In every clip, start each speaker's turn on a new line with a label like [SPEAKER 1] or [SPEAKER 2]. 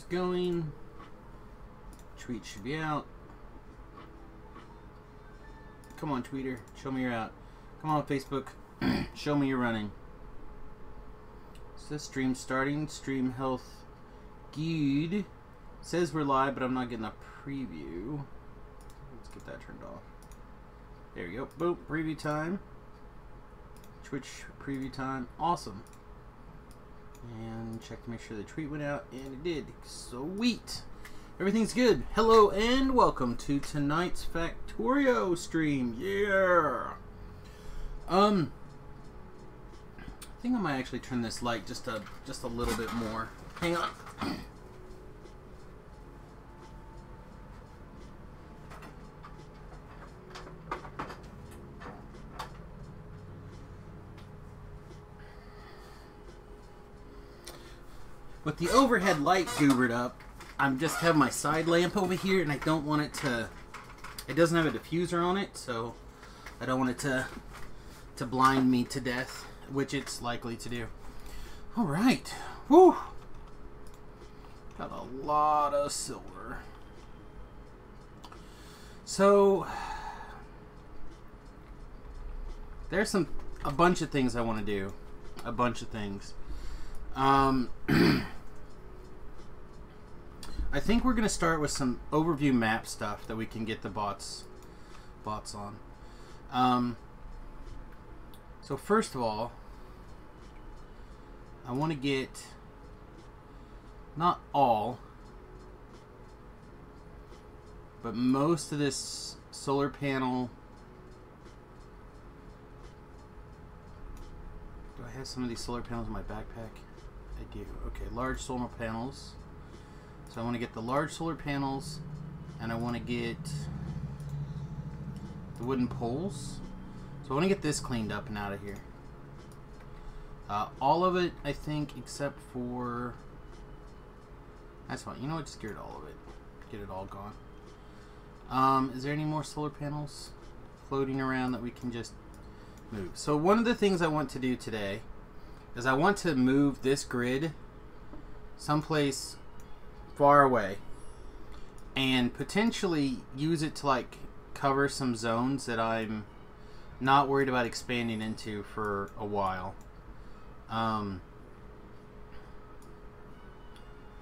[SPEAKER 1] going. Tweet should be out. Come on, tweeter. Show me you're out. Come on, Facebook. Show me you're running. Is this stream starting? Stream health good. Says we're live, but I'm not getting a preview. Let's get that turned off. There you go. Boom. Preview time. Twitch preview time. Awesome. And check to make sure the tweet went out, and it did. Sweet. Everything's good. Hello and welcome to tonight's Factorio stream. Yeah. I think I might actually turn this light just a little bit more. Hang on. With the overhead light goobered up, I'm just have my side lamp over here, and I don't want it to. It doesn't have a diffuser on it, so I don't want it to blind me to death, which it's likely to do. All right, woo! Got a lot of silver. So there's a bunch of things I want to do, a bunch of things. I think we're going to start with some overview map stuff that we can get the bots on. So first of all, I want to get not all, but most of this solar panel. Do I have some of these solar panels in my backpack? I do. Okay, large solar panels. So I want to get the large solar panels, and I want to get the wooden poles. So I want to get this cleaned up and out of here. All of it, I think, except for... That's fine. You know what? Just get rid of all of it. Get it all gone. Is there any more solar panels floating around that we can just move? So one of the things I want to do today is I want to move this grid someplace far away and potentially use it to like cover some zones that I'm not worried about expanding into for a while.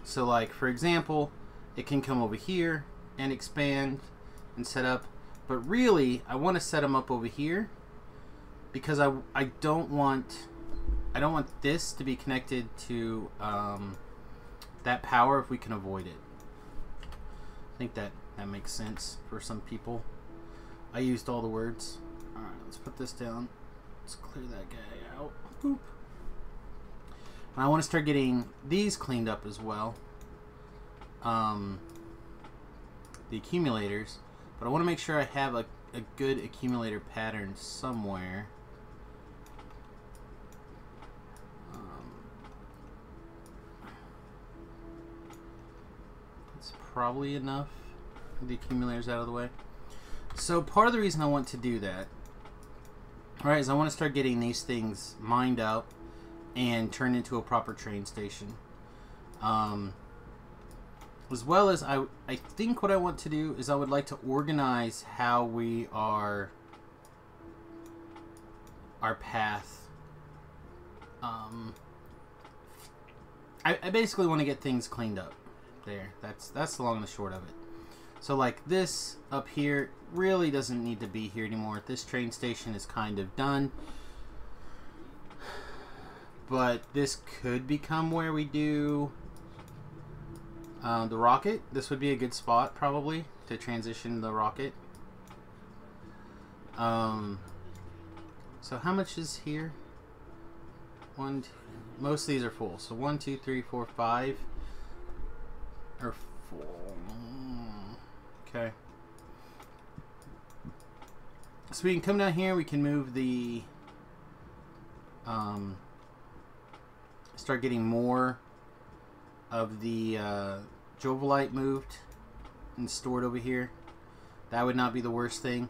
[SPEAKER 1] So like for example, it can come over here and expand and set up, but really I want to set them up over here because I don't want this to be connected to that power if we can avoid it. I think that makes sense for some people. I used all the words. Alright, let's put this down. Let's clear that guy out. Boop. And I want to start getting these cleaned up as well. The accumulators. But I want to make sure I have a good accumulator pattern somewhere. Probably enough. The accumulators out of the way. So part of the reason I want to do that, right, is I want to start getting these things mined out and turned into a proper train station. As well as I think what I want to do is I would like to organize how we are our path. I basically want to get things cleaned up. There, that's the long and the short of it. So like this up here really doesn't need to be here anymore. This train station is kind of done, but this could become where we do the rocket. This would be a good spot probably to transition the rocket. So how much is here? Most of these are full. So 1, 2, 3, 4, 5. Or 4. Okay. So we can come down here. We can move the. Start getting more of the Jovolite moved and stored over here. That would not be the worst thing.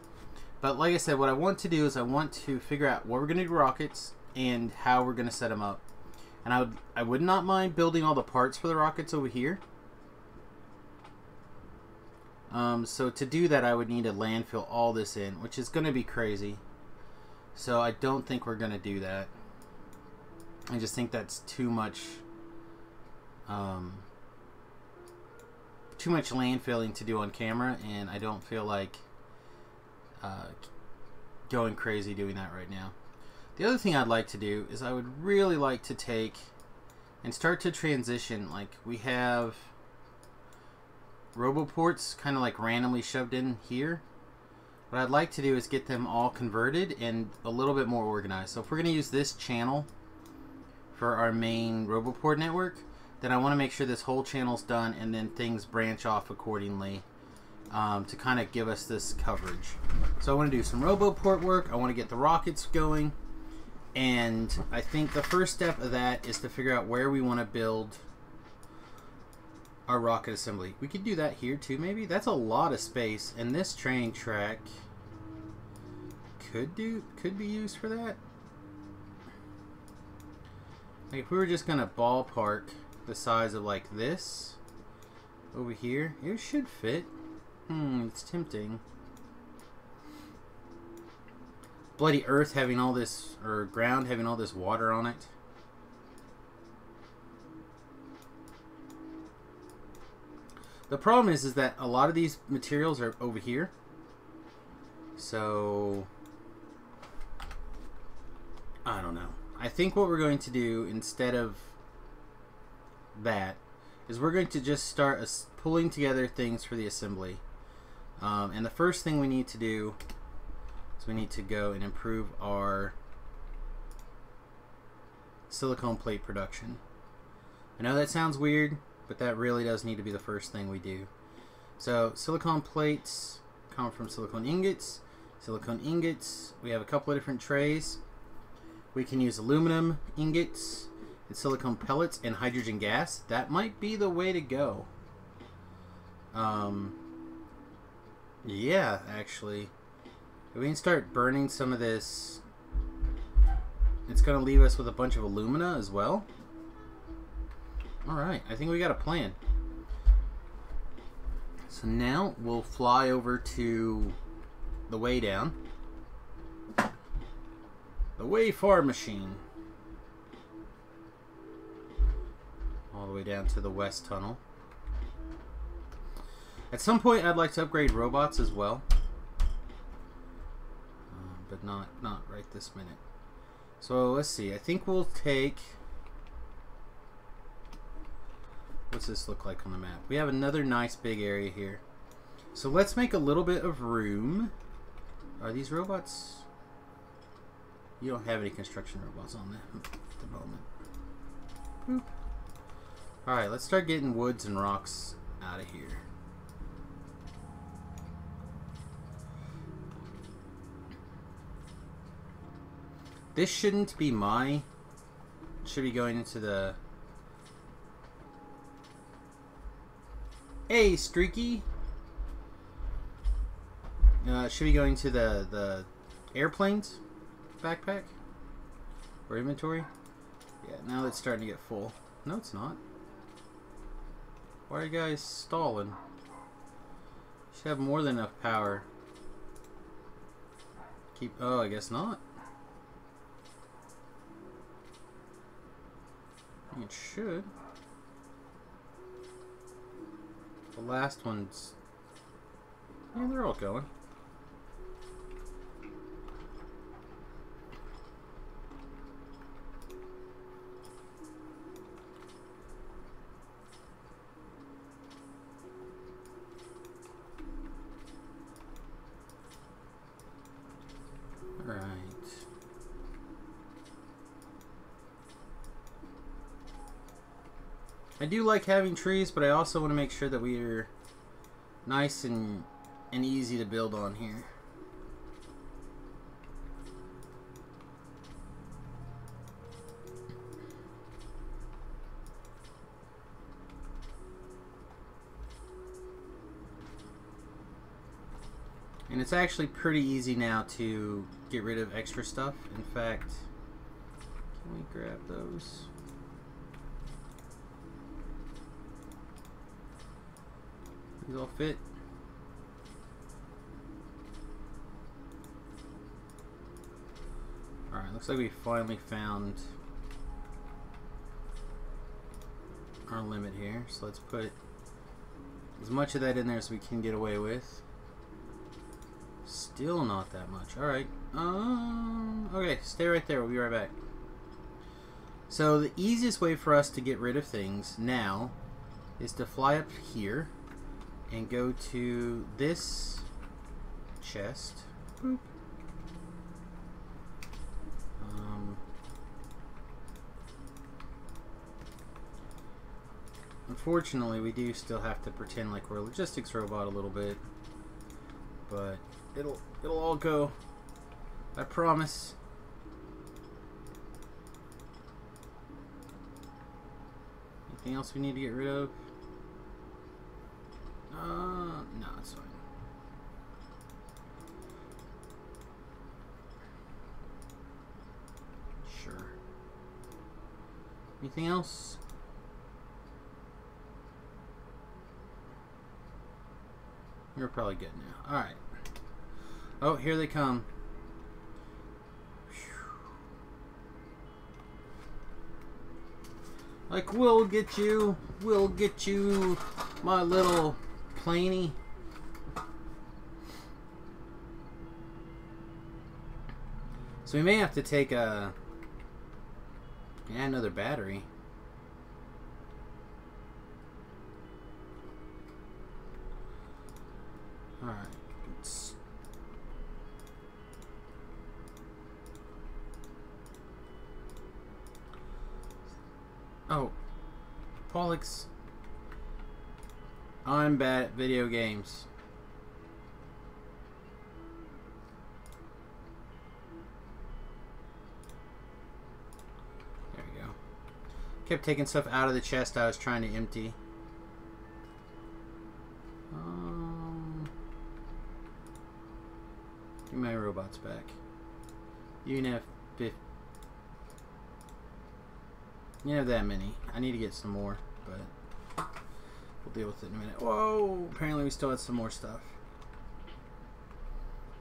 [SPEAKER 1] But like I said, what I want to do is I want to figure out what we're going to do rockets and how we're going to set them up. And I would not mind building all the parts for the rockets over here. So to do that, I would need to landfill all this in, which is going to be crazy. So I don't think we're going to do that. I just think that's too much landfilling to do on camera, and I don't feel like going crazy doing that right now. The other thing I'd like to do is I would really like to take and start to transition. Like, we have roboports kind of like randomly shoved in here. What I'd like to do is get them all converted and a little bit more organized. So if we're going to use this channel for our main roboport network, then I want to make sure this whole channel's done, and then things branch off accordingly to kind of give us this coverage. So I want to do some roboport work. I want to get the rockets going, and I think the first step of that is to figure out where we want to build our rocket assembly. We could do that here too, maybe. That's a lot of space, and this train track could be used for that. Like, if we were just gonna ballpark the size of like this over here, it should fit. It's tempting. Bloody earth having all this, or ground having all this water on it. The problem is that a lot of these materials are over here. So I don't know. I think what we're going to do instead of that is we're going to just start pulling together things for the assembly. And the first thing we need to do is we need to go and improve our silicone plate production. I know that sounds weird, but that really does need to be the first thing we do. So silicone plates come from silicone ingots. Silicone ingots, we have a couple of different trays. We can use aluminum ingots and silicone pellets and hydrogen gas. That might be the way to go. Yeah, actually. If we can start burning some of this, it's going to leave us with a bunch of alumina as well. Alright, I think we got a plan. So now we'll fly over to the way down. The way far machine. All the way down to the west tunnel. At some point I'd like to upgrade robots as well. But not right this minute. So let's see, I think we'll take... What's this look like on the map? We have another nice big area here. So let's make a little bit of room. Are these robots? You don't have any construction robots on them at the moment. Boop. Alright, let's start getting woods and rocks out of here. This shouldn't be it should be going into the... Hey, Streaky! Should be going to the airplanes backpack or inventory. Yeah, now it's starting to get full. No, it's not. Why are you guys stalling? Should have more than enough power. Oh, I guess not. It should. The last one's... Yeah, they're all going. Alright. I do like having trees, but I also want to make sure that we are nice and easy to build on here. And it's actually pretty easy now to get rid of extra stuff. In fact, can we grab those? These all fit. Looks like we finally found our limit here. So let's put as much of that in there as we can get away with. Still not that much. Alright. Okay, stay right there. We'll be right back. So the easiest way for us to get rid of things now is to fly up here and go to this chest. Boop. Unfortunately, we do still have to pretend like we're a logistics robot a little bit, but it'll all go. I promise. Anything else we need to get rid of? No, it's fine. Sure. Anything else? You're probably good now. Alright. Oh, here they come. Like, we'll get you, my little planey. So we may have to take another battery. Alright. Oh, Pollux. I'm bad at video games. There we go. Kept taking stuff out of the chest I was trying to empty. Give my robots back. You can have 50. You have that many. I need to get some more, but we'll deal with it in a minute. Whoa! Apparently we still had some more stuff.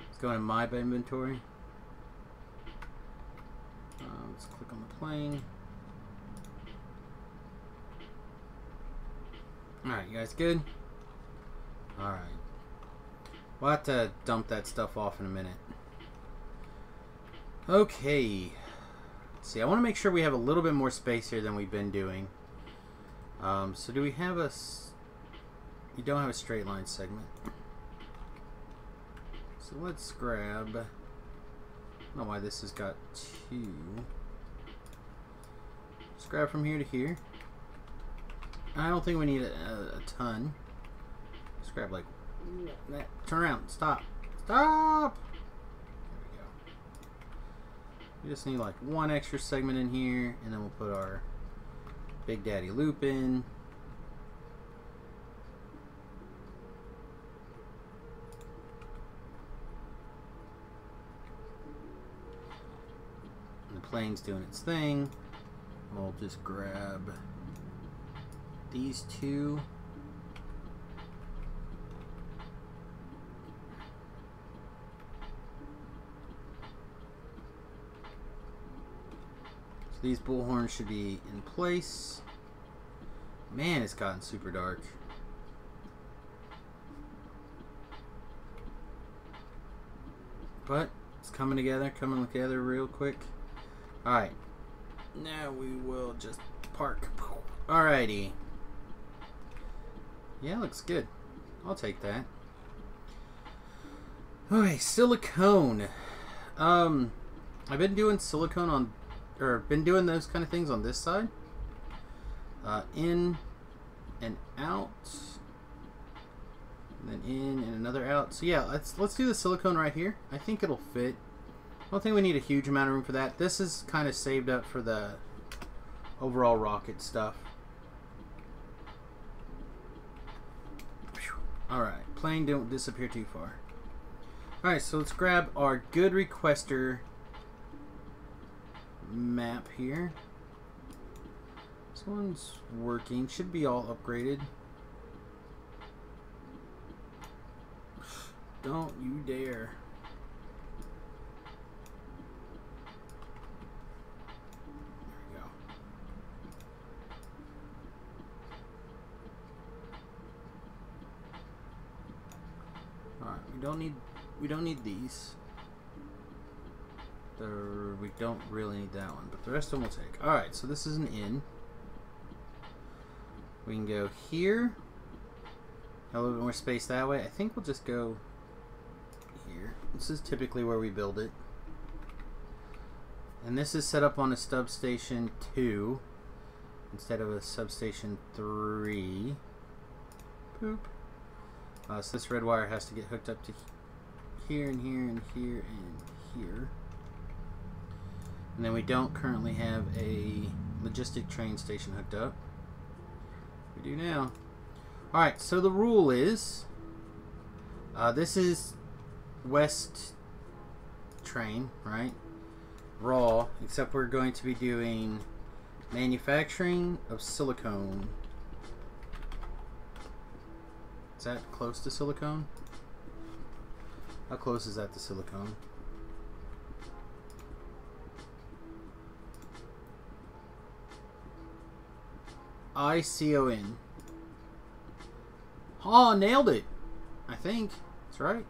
[SPEAKER 1] Let's go into my inventory. Let's click on the plane. Alright, you guys good? Alright. We'll have to dump that stuff off in a minute. Okay. See, I want to make sure we have a little bit more space here than we've been doing. So do we have a... We don't have a straight line segment. So let's grab... I don't know why this has got two. Let's grab from here to here. I don't think we need a ton. Let's grab like... that. Turn around. Stop. Stop! We just need like one extra segment in here, and then we'll put our Big Daddy loop in. And the plane's doing its thing. We'll just grab these two. These bullhorns should be in place. Man, it's gotten super dark. But it's coming together real quick. Alright. Now we will just park. Alrighty. Yeah, looks good. I'll take that. Okay, silicone. I've been doing silicone on... or been doing those kind of things on this side. In and out, and then in and another out. So yeah, let's do the silicone right here. I think it'll fit. I don't think we need a huge amount of room for that. This is kind of saved up for the overall rocket stuff. Alright, plane, don't disappear too far. Alright, so let's grab our good requester map here. This one's working. Should be all upgraded. Don't you dare. We don't need these. We don't really need that one, but the rest of them we'll take. All right, so this is an inn. We can go here. A little bit more space that way. I think we'll just go here. This is typically where we build it. And this is set up on a substation 2 instead of a substation 3. Poop. So this red wire has to get hooked up to here and here and here and here. And then we don't currently have a logistic train station hooked up. We do now. Alright, so the rule is this is west train, right? Raw, except we're going to be doing manufacturing of silicone. Is that close to silicone? How close is that to silicone? ICON. Oh, nailed it. I think that's right.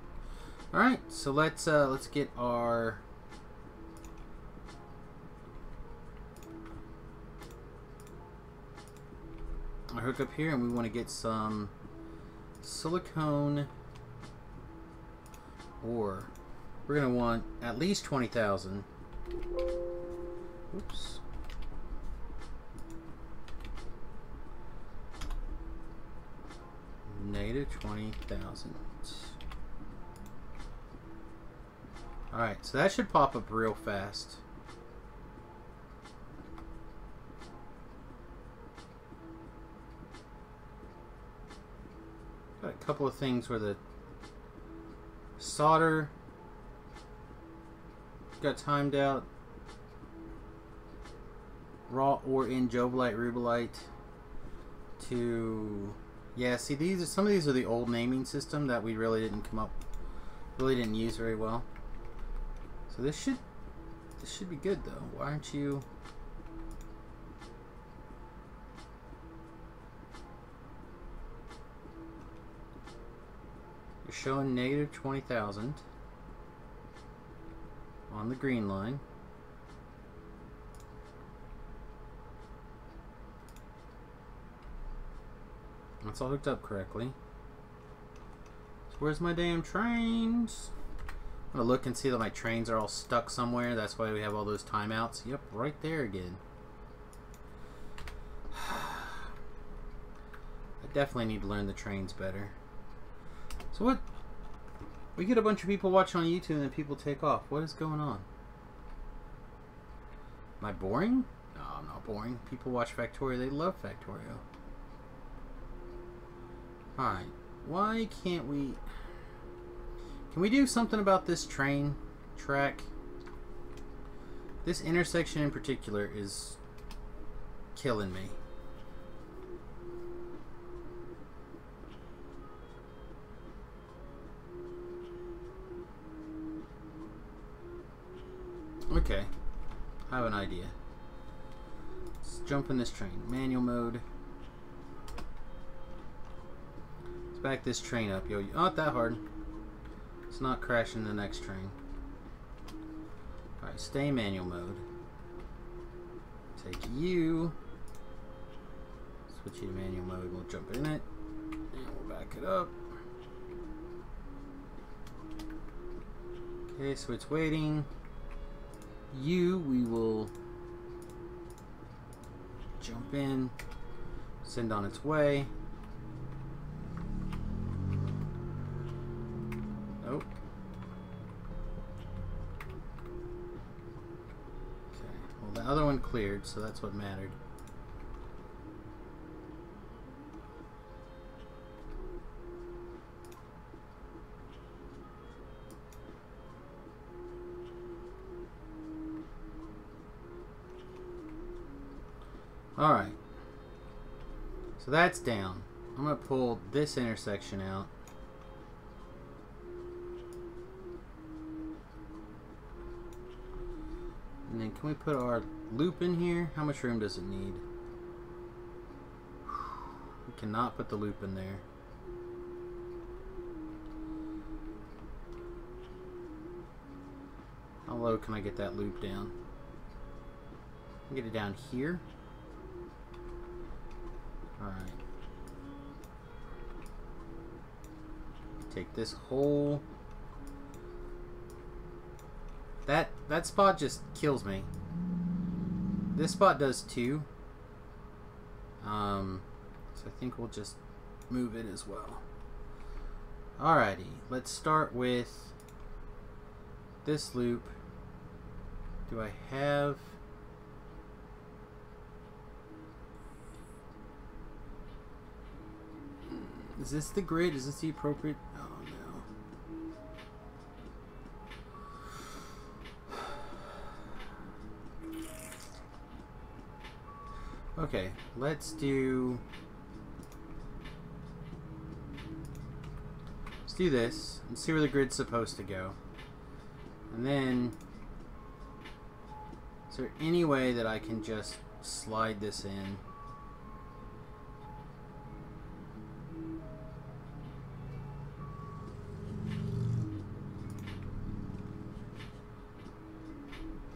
[SPEAKER 1] All right, so let's get our hook up here, and we want to get some silicone ore. We're gonna want at least 20,000. Oops. Negative 20,000. Alright, so that should pop up real fast. Got a couple of things where the solder got timed out. Raw ore in jovolite, rubellite to... Yeah, see, some of these are the old naming system that we really didn't use very well. So this should be good though. Why aren't you? You're showing negative 20,000 on the green line. That's all hooked up correctly. So where's my damn trains? I'm gonna look and see that my trains are all stuck somewhere. That's why we have all those timeouts. Yep, right there again. I definitely need to learn the trains better. So what? We get a bunch of people watching on YouTube and then people take off. What is going on? Am I boring? No, I'm not boring. People watch Factorio. They love Factorio. Alright, why can't we... Can we do something about this train track? This intersection in particular is killing me. Okay, I have an idea. Let's jump in this train. Manual mode. Back this train up, yo. Not that hard. It's not crashing the next train. Alright, stay manual mode. Take you. Switch you to manual mode. We'll jump in it. And we'll back it up. Okay, so it's waiting. You, we will jump in. Send on its way. Nope. Okay. Well, the other one cleared, so that's what mattered. Alright. So that's down. I'm going to pull this intersection out. And then can we put our loop in here? How much room does it need? We cannot put the loop in there. low can I get that loop down? Get it down here. Alright. Take this whole... That spot just kills me. This spot does too. So I think we'll just move it as well. Alrighty, let's start with this loop. Do I have... Is this the grid? Is this the appropriate... Oh no. Okay, let's do this and see where the grid's supposed to go. And then, is there any way that I can just slide this in?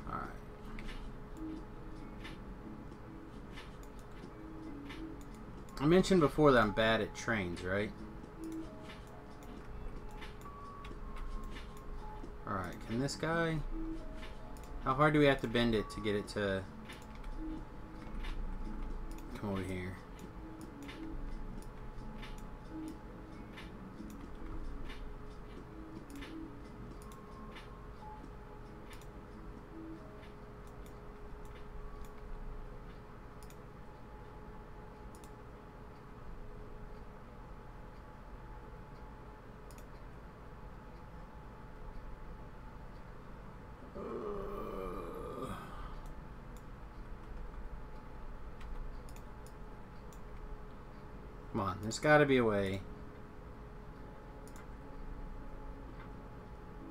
[SPEAKER 1] Alright. I mentioned before that I'm bad at trains, right? Alright, can this guy... How hard do we have to bend it to get it to come over here? Come on, there's got to be a way.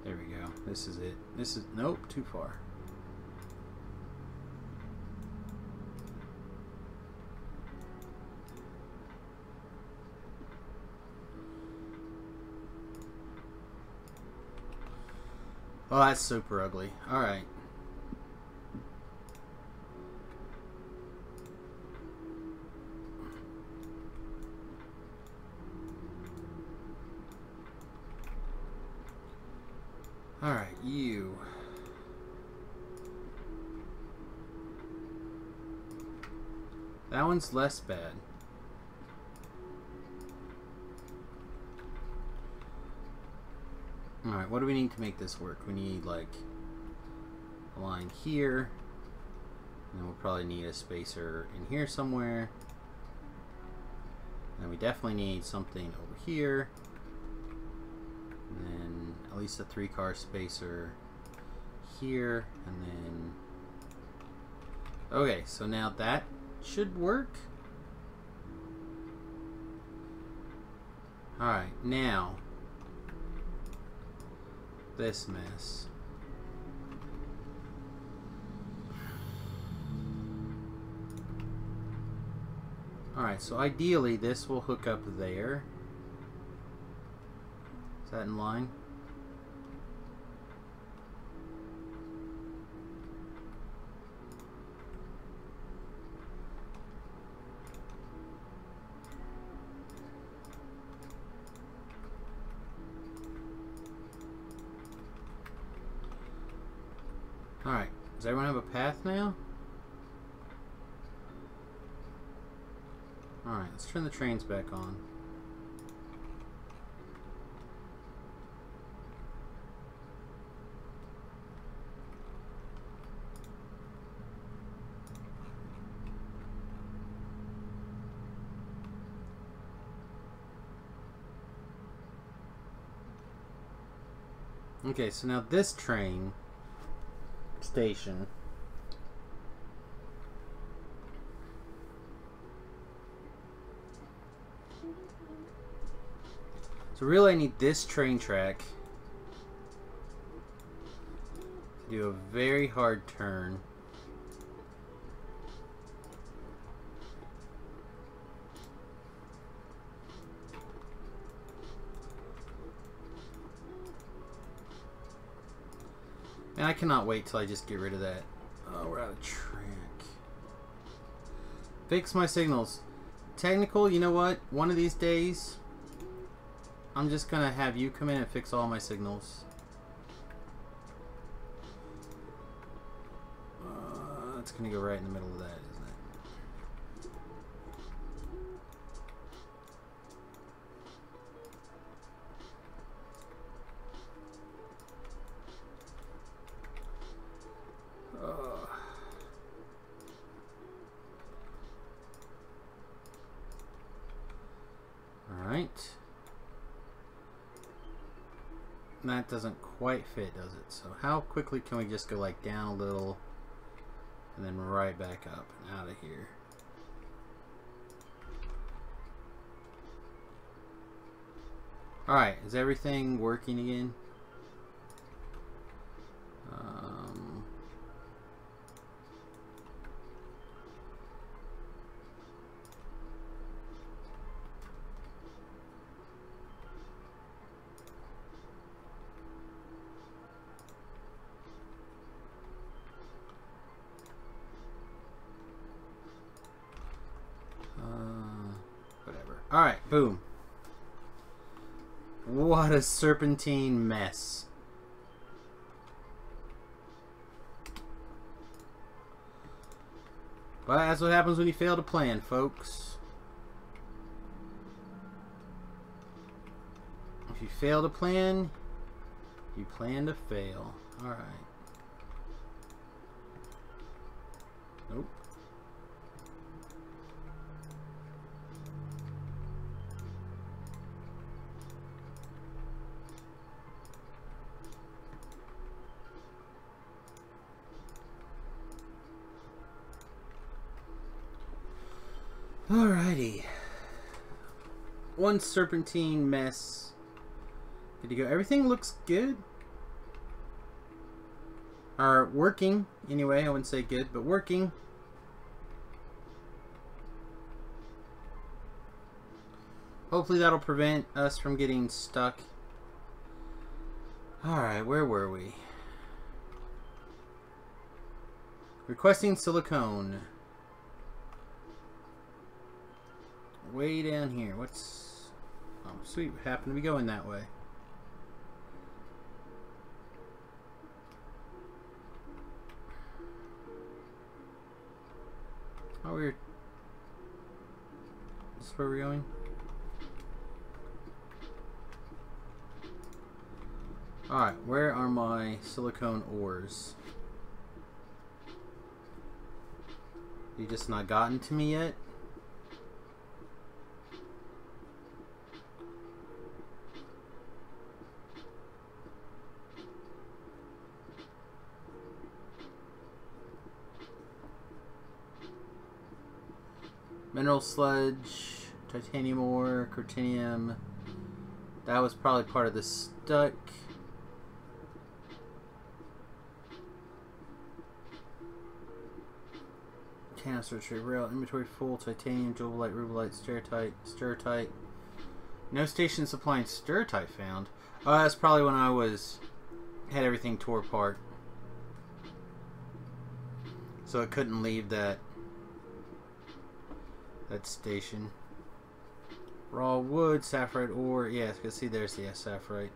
[SPEAKER 1] There we go. This is it. This is... Nope, too far. Oh, that's super ugly. Alright. Alright, you. That one's less bad. Alright, what do we need to make this work? We need, like, a line here. And then we'll probably need a spacer in here somewhere. And we definitely need something over here. And then at least a 3-car spacer here. And then... Okay, so now that should work. Alright, now... this mess. Alright, so ideally this will hook up there. Is that in line? Alright, does everyone have a path now? Alright, let's turn the trains back on. Okay, so now this train station so really I need this train track to do a very hard turn. And I cannot wait till I just get rid of that. Oh, we're out of track. Fix my signals. Technical, you know what? One of these days, I'm just going to have you come in and fix all my signals. That's going to go right in the middle of that, isn't it? Alright. That doesn't quite fit, does it? So how quickly can we just go like down a little and then right back up and out of here? Alright, is everything working again? Whatever. Alright, boom. What a serpentine mess. But that's what happens when you fail to plan, folks. If you fail to plan, you plan to fail. Alright. Nope. Alrighty. One serpentine mess. Good to go. Everything looks good. Or working, anyway. I wouldn't say good, but working. Hopefully that'll prevent us from getting stuck. Alright, where were we? Requesting silicone. Way down here. What's... Oh, sweet. We happen to be going that way. Oh, we're... This is where we're going? Alright, where are my silicone ores? You just not gotten to me yet? Mineral sludge, titanium ore, cortinium. That was probably part of the stuck. Canister tree rail, inventory full, titanium, jewelite, rubelite, stereotype. No station supplying stereotype found. Oh, that's probably when I had everything tore apart. So it couldn't leave that station. Raw wood, sapphire ore. Yeah, you can see there's the sapphire.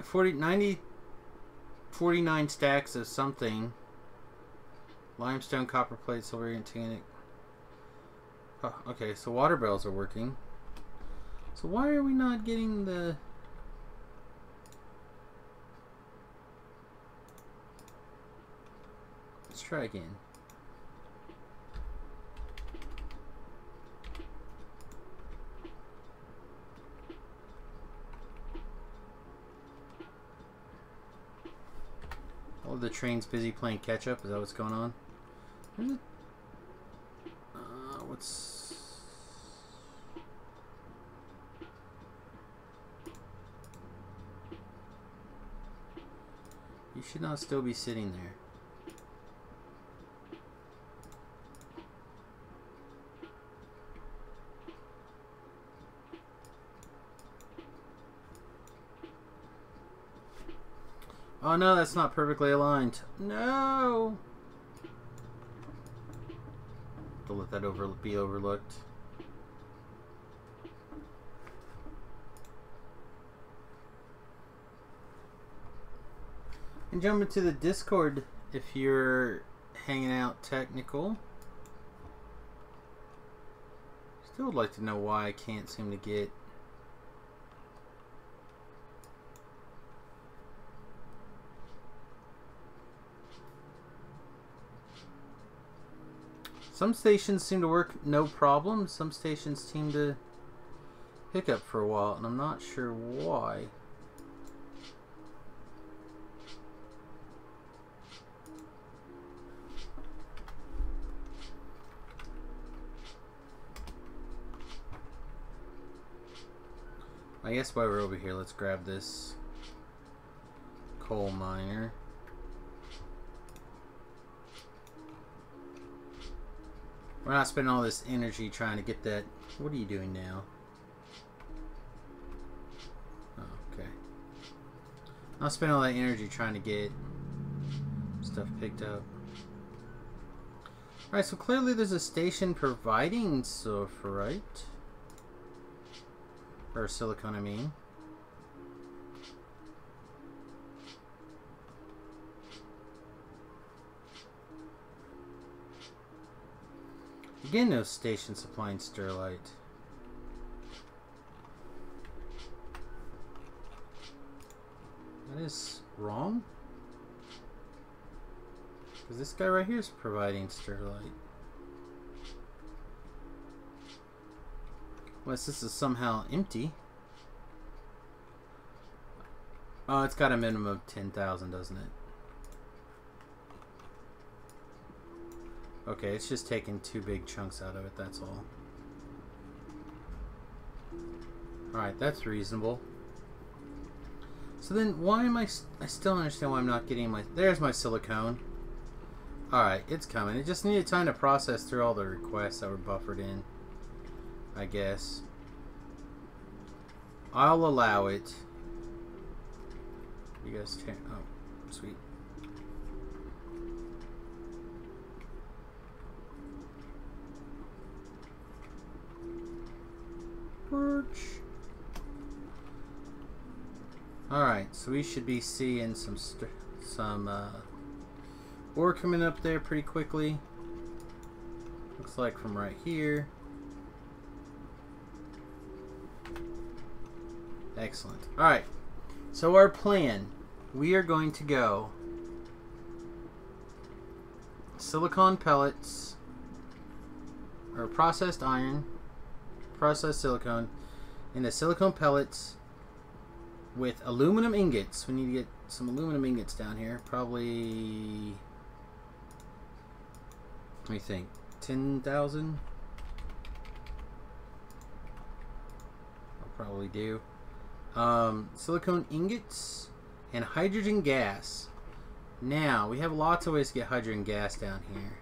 [SPEAKER 1] 49 stacks of something. Limestone, copper plate, silver, and tannic. Oh, okay, so water barrels are working. So why are we not getting the... Let's try again. Oh, the train's busy playing catch up. Is that what's going on? Where's it? What's... You should not still be sitting there. Oh no, that's not perfectly aligned. No! To let that be overlooked. And jump into the Discord if you're hanging out technical. Still would like to know why I can't seem to get... Some stations seem to work no problem. Some stations seem to hiccup for a while, and I'm not sure why. I guess while we're over here, let's grab this coal miner. We're not spending all this energy trying to get that. What are you doing now? Oh, okay. Not spending all that energy trying to get stuff picked up. Alright, so clearly there's a station providing sulfurite. Or silicone, I mean. Again, no station supplying sterlite. That is wrong. Because this guy right here is providing sterlite. Unless this is somehow empty. Oh, it's got a minimum of 10,000, doesn't it? Okay, it's just taking 2 big chunks out of it, that's all. Alright, that's reasonable. So then, why am I still don't understand why I'm not getting my... There's my silicone. Alright, it's coming. It just needed time to process through all the requests that were buffered in. I guess. I'll allow it. You guys can... Oh, sweet. Alright, so we should be seeing some ore coming up there pretty quickly. Looks like from right here. Excellent. Alright, so our plan. We are going to go silicon pellets, or processed iron, processed silicone, into silicone pellets with aluminum ingots. We need to get some aluminum ingots down here. Probably, let me think, 10,000? I'll probably do. Silicone ingots and hydrogen gas. Now, we have lots of ways to get hydrogen gas down here.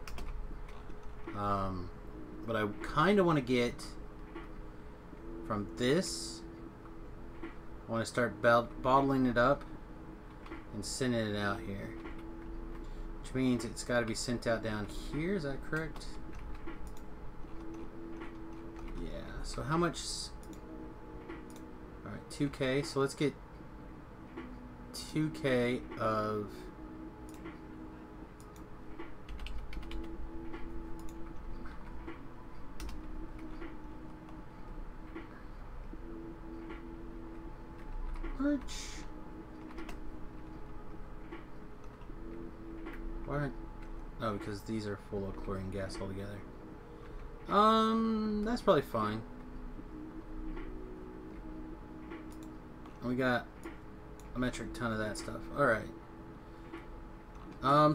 [SPEAKER 1] But I kind of want to get from this. I want to start bottling it up and sending it out here. Which means it's got to be sent out down here. Is that correct? Yeah. So how much... Alright, 2K. So let's get 2K of... Why? Oh, because these are full of chlorine gas altogether. That's probably fine. We got a metric ton of that stuff. Alright.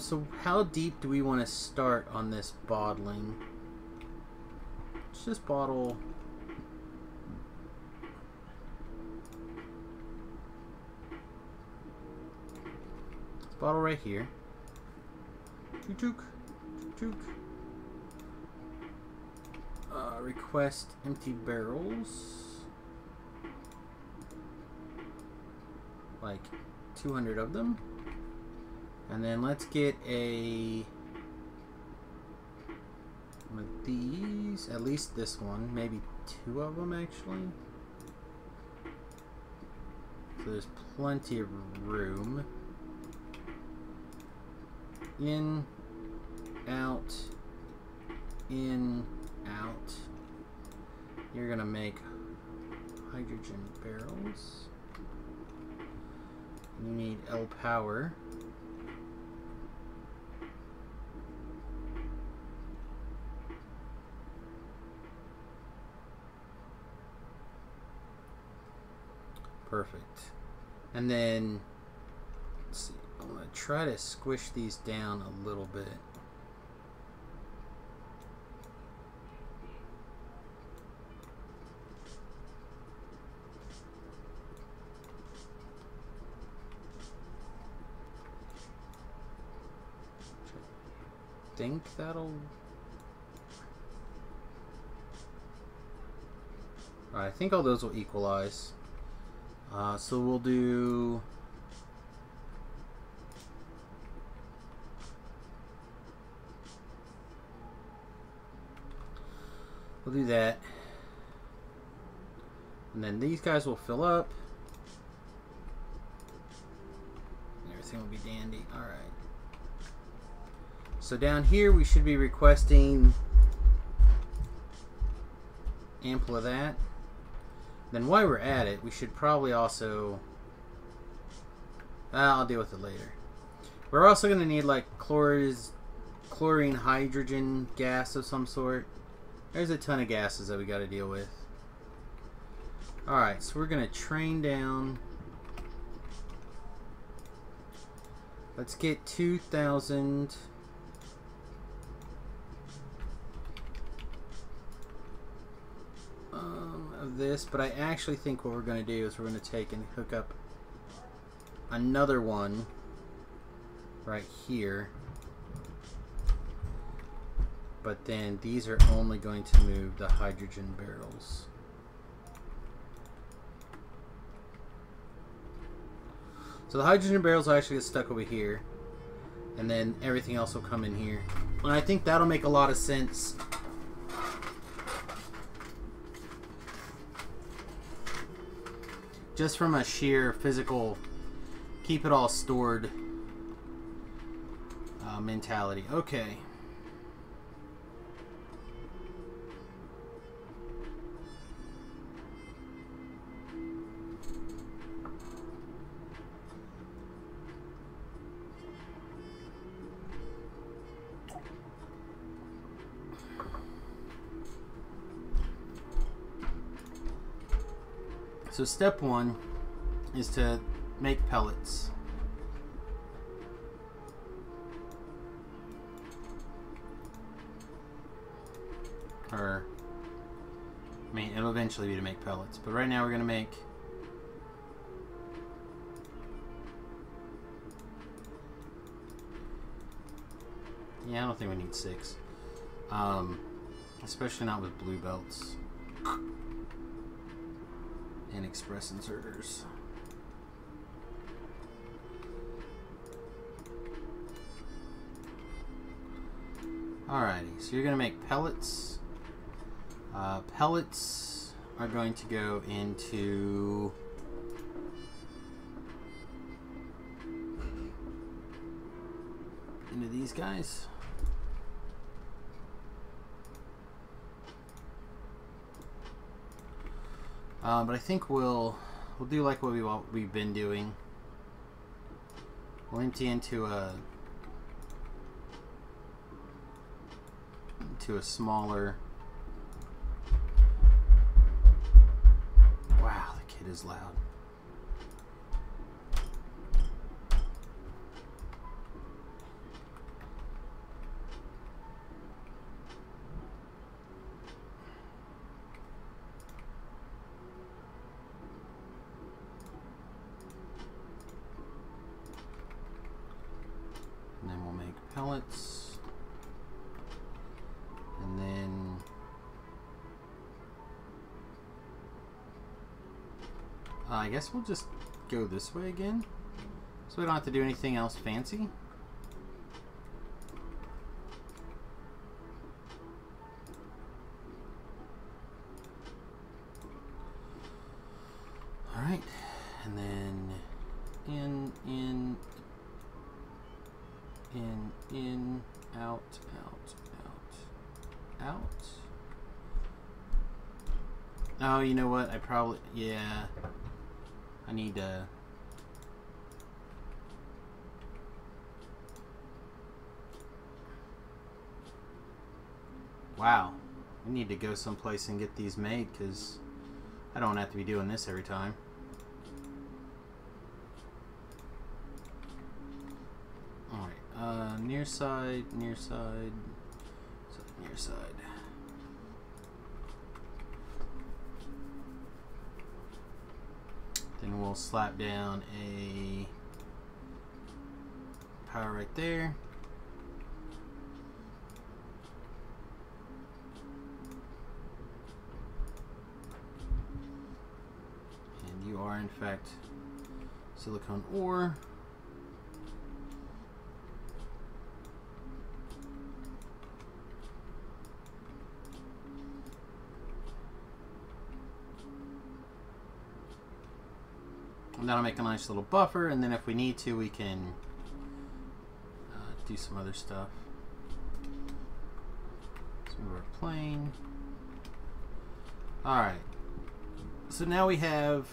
[SPEAKER 1] So how deep do we want to start on this bottling? Let's just bottle... Bottle right here. Request empty barrels. Like 200 of them. And then let's get a one of these, at least this one, maybe two of them actually. So there's plenty of room. In, out, in, out. You're gonna make hydrogen barrels. You need L power. Perfect. And then, let's see, I'm going to try to squish these down a little bit. I think that'll... Alright, I think all those will equalize. So we'll do... We'll do that. And then these guys will fill up. And everything will be dandy. Alright. So down here we should be requesting ample of that. Then while we're at it, we should probably also... I'll deal with it later. We're also going to need like chlorine hydrogen gas of some sort. There's a ton of gases that we got to deal with. Alright, so we're going to train down. Let's get 2,000... of this, but I actually think what we're going to do is we're going to take and hook up another one right here, but then these are only going to move the hydrogen barrels. So the hydrogen barrels will actually get stuck over here, and then everything else will come in here, and I think that'll make a lot of sense. Just from a sheer physical, keep it all stored mentality. Okay. So step one is to make pellets. Or, I mean, it'll eventually be to make pellets, but right now we're going to make I don't think we need 6. Especially not with blue belts and express inserters. Alrighty, so you're going to make pellets. Pellets are going to go into these guys. But I think we'll do like what we've been doing. We'll empty into a smaller. Wow, the kid is loud. And then we'll make pellets. And then I guess we'll just go this way again, so we don't have to do anything else fancy. Alright, and then in, out, out. Oh, you know what? I probably, yeah. I need to. Wow. We need to go someplace and get these made because I don't have to be doing this every time. Alright, near side, so near side. Then we'll slap down a power right there. And you are in fact silicone ore. And that'll make a nice little buffer, and then if we need to, we can do some other stuff. Let's move our plane. Alright. So now we have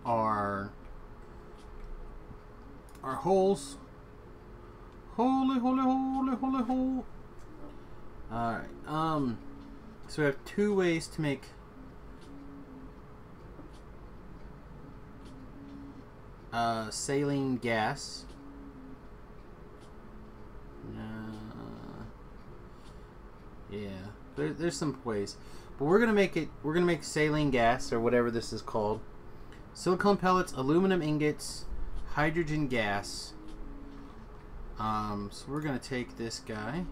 [SPEAKER 1] our holes. Holy, holy, holy, holy, holy. Alright. So we have two ways to make saline gas. Yeah, there's some ways, but we're gonna make saline gas, or whatever this is called. Silicone pellets, aluminum ingots, hydrogen gas. So we're gonna take this guy,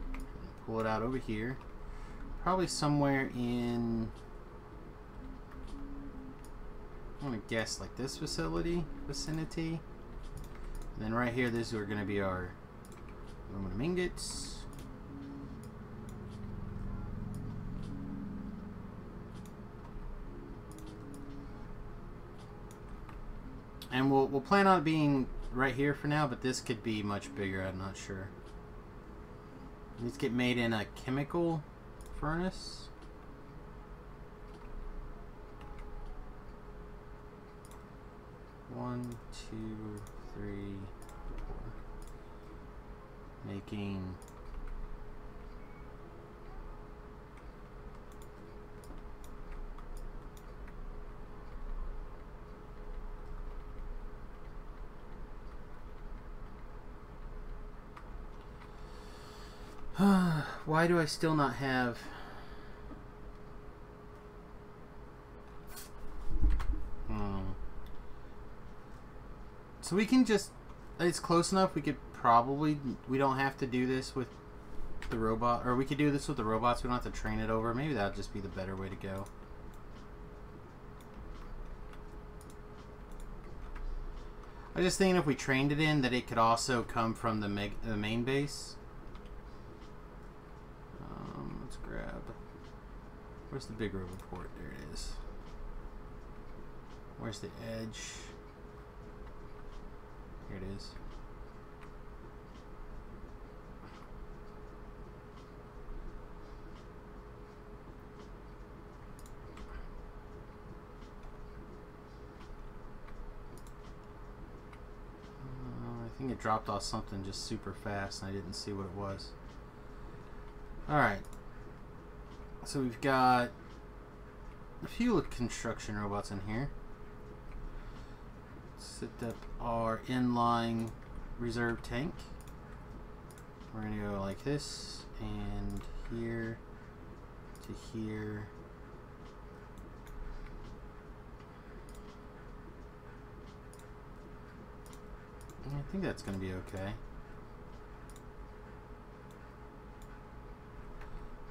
[SPEAKER 1] pull it out over here, probably somewhere in, I'm gonna guess like this vicinity. And then right here, these are gonna be our aluminum ingots. And we'll plan on it being right here for now, but this could be much bigger, I'm not sure. These get made in a chemical furnace. One, two, three, four. Making why do I still not have so we can just, it's close enough, we could probably, we don't have to do this with the robot, or we could do this with the robots, we don't have to train it over. Maybe that would just be the better way to go. I was just thinking if we trained it in, that it could also come from the main base. Let's grab, where's the big robot port? There it is. Where's the edge? Here it is. I think it dropped off something just super fast and I didn't see what it was. Alright. So we've got a few construction robots in here. Set up our inline reserve tank. We're going to go like this, and here to here. I think that's going to be okay.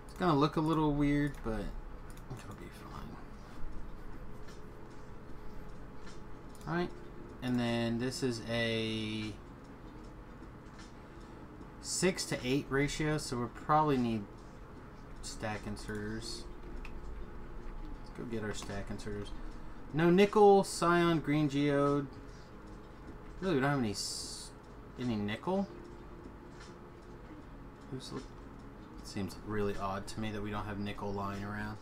[SPEAKER 1] It's going to look a little weird, but it'll be fine. Alright. And then this is a 6 to 8 ratio, so we'll probably need stack inserters. Let's go get our stack inserters. No nickel, Scion, green geode. Really, we don't have any nickel. It seems really odd to me that we don't have nickel lying around.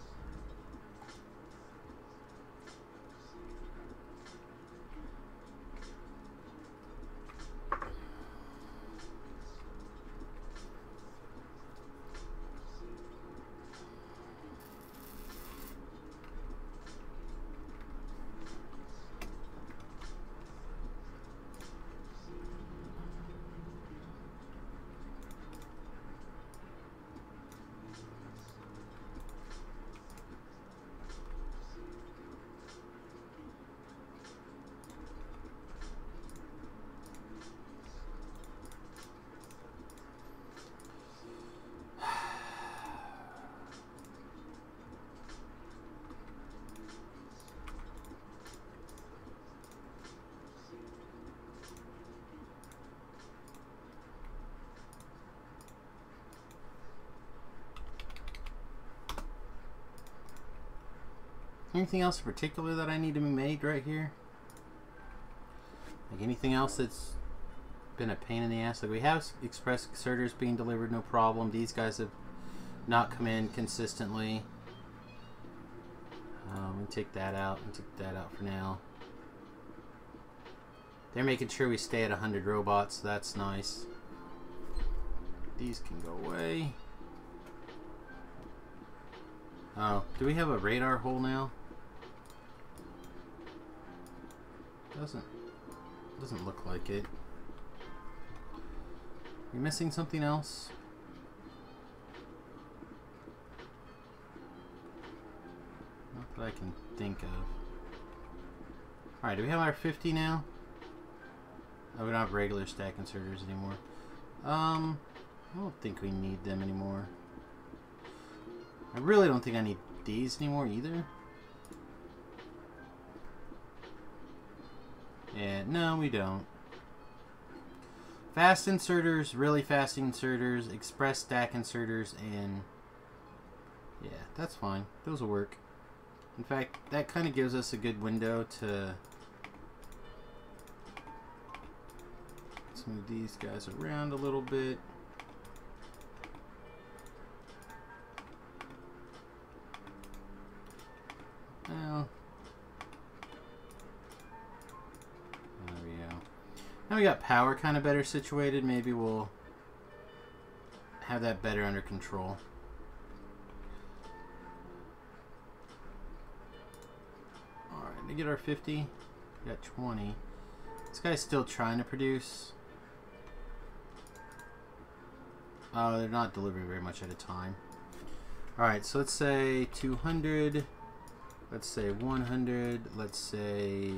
[SPEAKER 1] Anything else in particular that I need to be made right here? Like anything else that's been a pain in the ass? Like we have express exerters being delivered, no problem. These guys have not come in consistently. We take that out and take that out for now. They're making sure we stay at 100 robots, so that's nice. These can go away. Oh, do we have a radar hole now? Doesn't look like it. You missing something else? Not that I can think of. Alright, do we have our 50 now? Oh, we don't have regular stack inserters anymore. I don't think we need them anymore. I really don't think I need these anymore either. Yeah, no, we don't. Fast inserters, really fast inserters, express stack inserters, and yeah, that's fine. Those will work. In fact, that kind of gives us a good window to move these guys around a little bit. Well, there we go. Now we got power kind of better situated. Maybe we'll have that better under control. Alright, to get our 50, we got 20. This guy's still trying to produce. Oh, they're not delivering very much at a time. Alright, so let's say 200. Let's say 100, let's say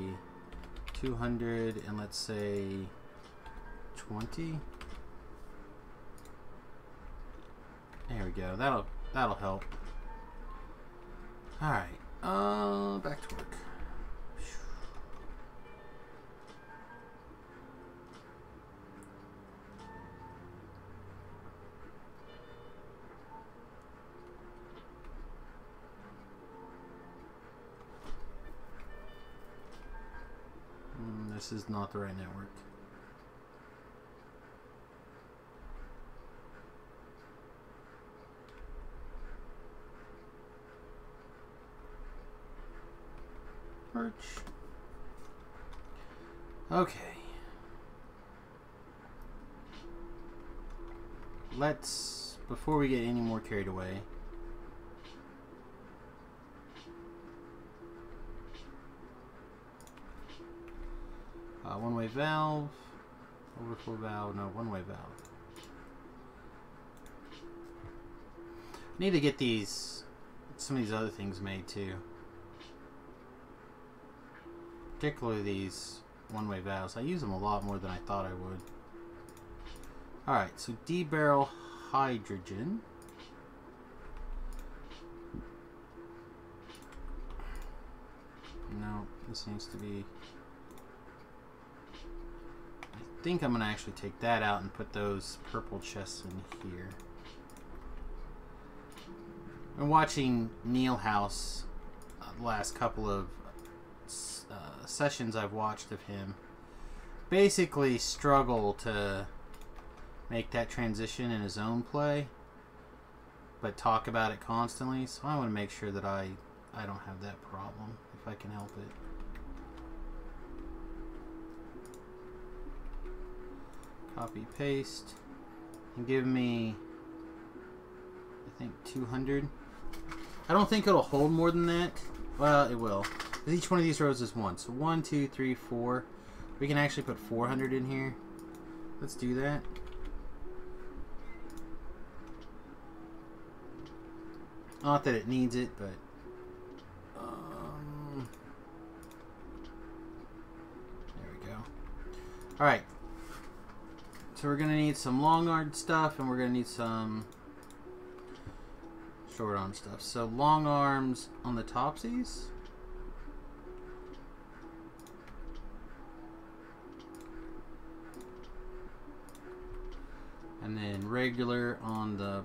[SPEAKER 1] 200, and let's say 20. There we go. That'll help. All right. Back to work. This is not the right network. Perch. Okay. Let's, before we get any more carried away, one-way valve, overflow valve, no, one-way valve. Need to get some of these other things made too. Particularly these one-way valves. I use them a lot more than I thought I would. Alright, so D-barrel hydrogen. No, this needs to be... I think I'm going to actually take that out and put those purple chests in here. I'm watching Neil House the last couple of sessions I've watched of him basically struggle to make that transition in his own play, but talk about it constantly. So I want to make sure that I don't have that problem if I can help it. Copy, paste, and give me, I think, 200. I don't think it'll hold more than that. Well, it will. Because each one of these rows is 1. So 1, 2, 3, 4. We can actually put 400 in here. Let's do that. Not that it needs it, but... there we go. Alright. So we're going to need some long arm stuff, and we're going to need some short arm stuff. So long arms on the topsies. And then regular on the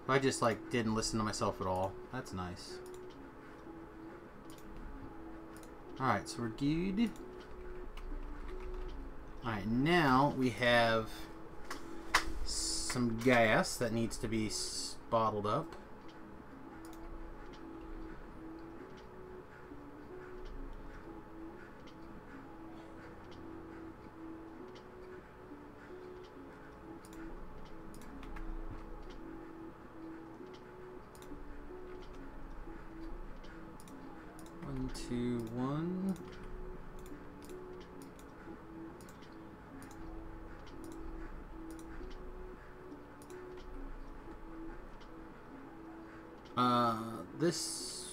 [SPEAKER 1] I just like didn't listen to myself at all. That's nice. Alright, so we're good. Alright, now we have some gas that needs to be bottled up. One, two, one. This.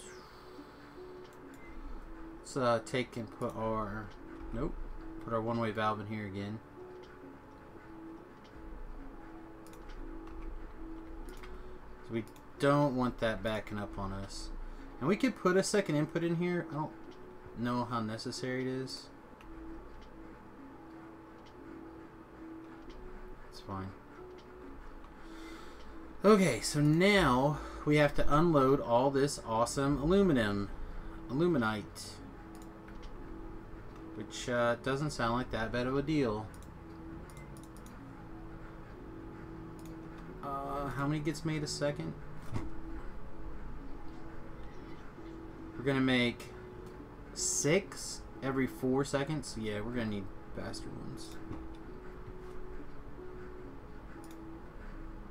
[SPEAKER 1] Let's take and put our. Nope. Put our one-way valve in here again. So we don't want that backing up on us. And we could put a second input in here. I don't know how necessary it is. It's fine. Okay, so now we have to unload all this awesome aluminite. Which doesn't sound like that bad of a deal. How many gets made a second? We're gonna make 6 every 4 seconds. Yeah, we're gonna need faster ones.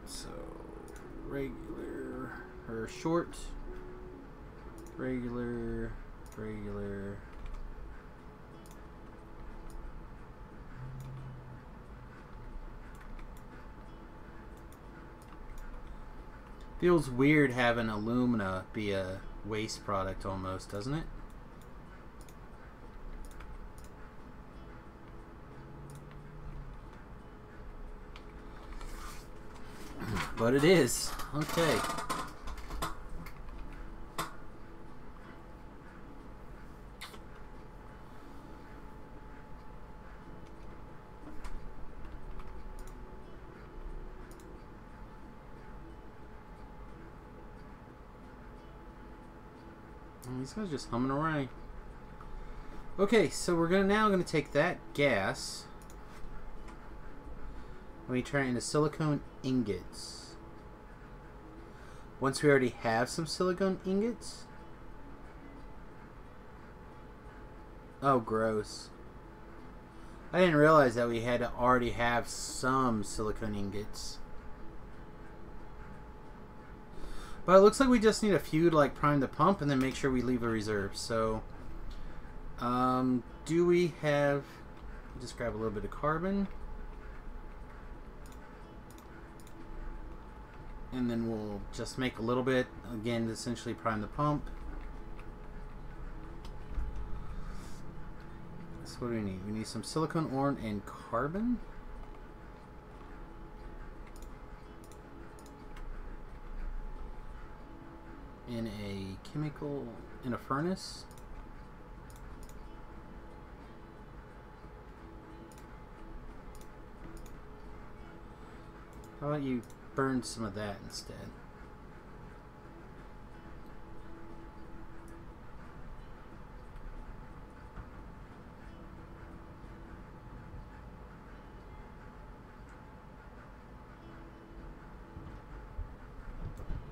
[SPEAKER 1] So regular or short, regular. Feels weird having alumina be a waste product almost, doesn't it? But it is. Okay. These guys are just humming away. Okay, so we're now gonna take that gas and we turn it into silicone ingots. Once we already have some silicone ingots. Oh, gross. I didn't realize that we had to already have some silicone ingots. But it looks like we just need a few to like prime the pump and then make sure we leave a reserve. So, do we have... Just grab a little bit of carbon. And then we'll just make a little bit, again, to essentially prime the pump. So what do we need? We need some silicone ore and carbon. In a furnace. How about you burn some of that instead?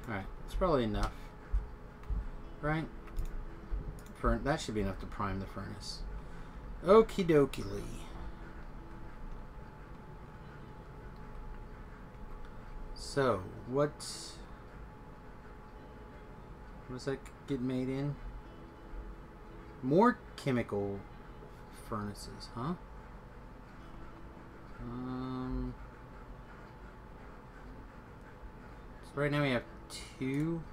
[SPEAKER 1] Alright, it's probably enough. Right? That should be enough to prime the furnace. Okie dokie. So, what does that get made in? More chemical furnaces, huh? So right now we have 2.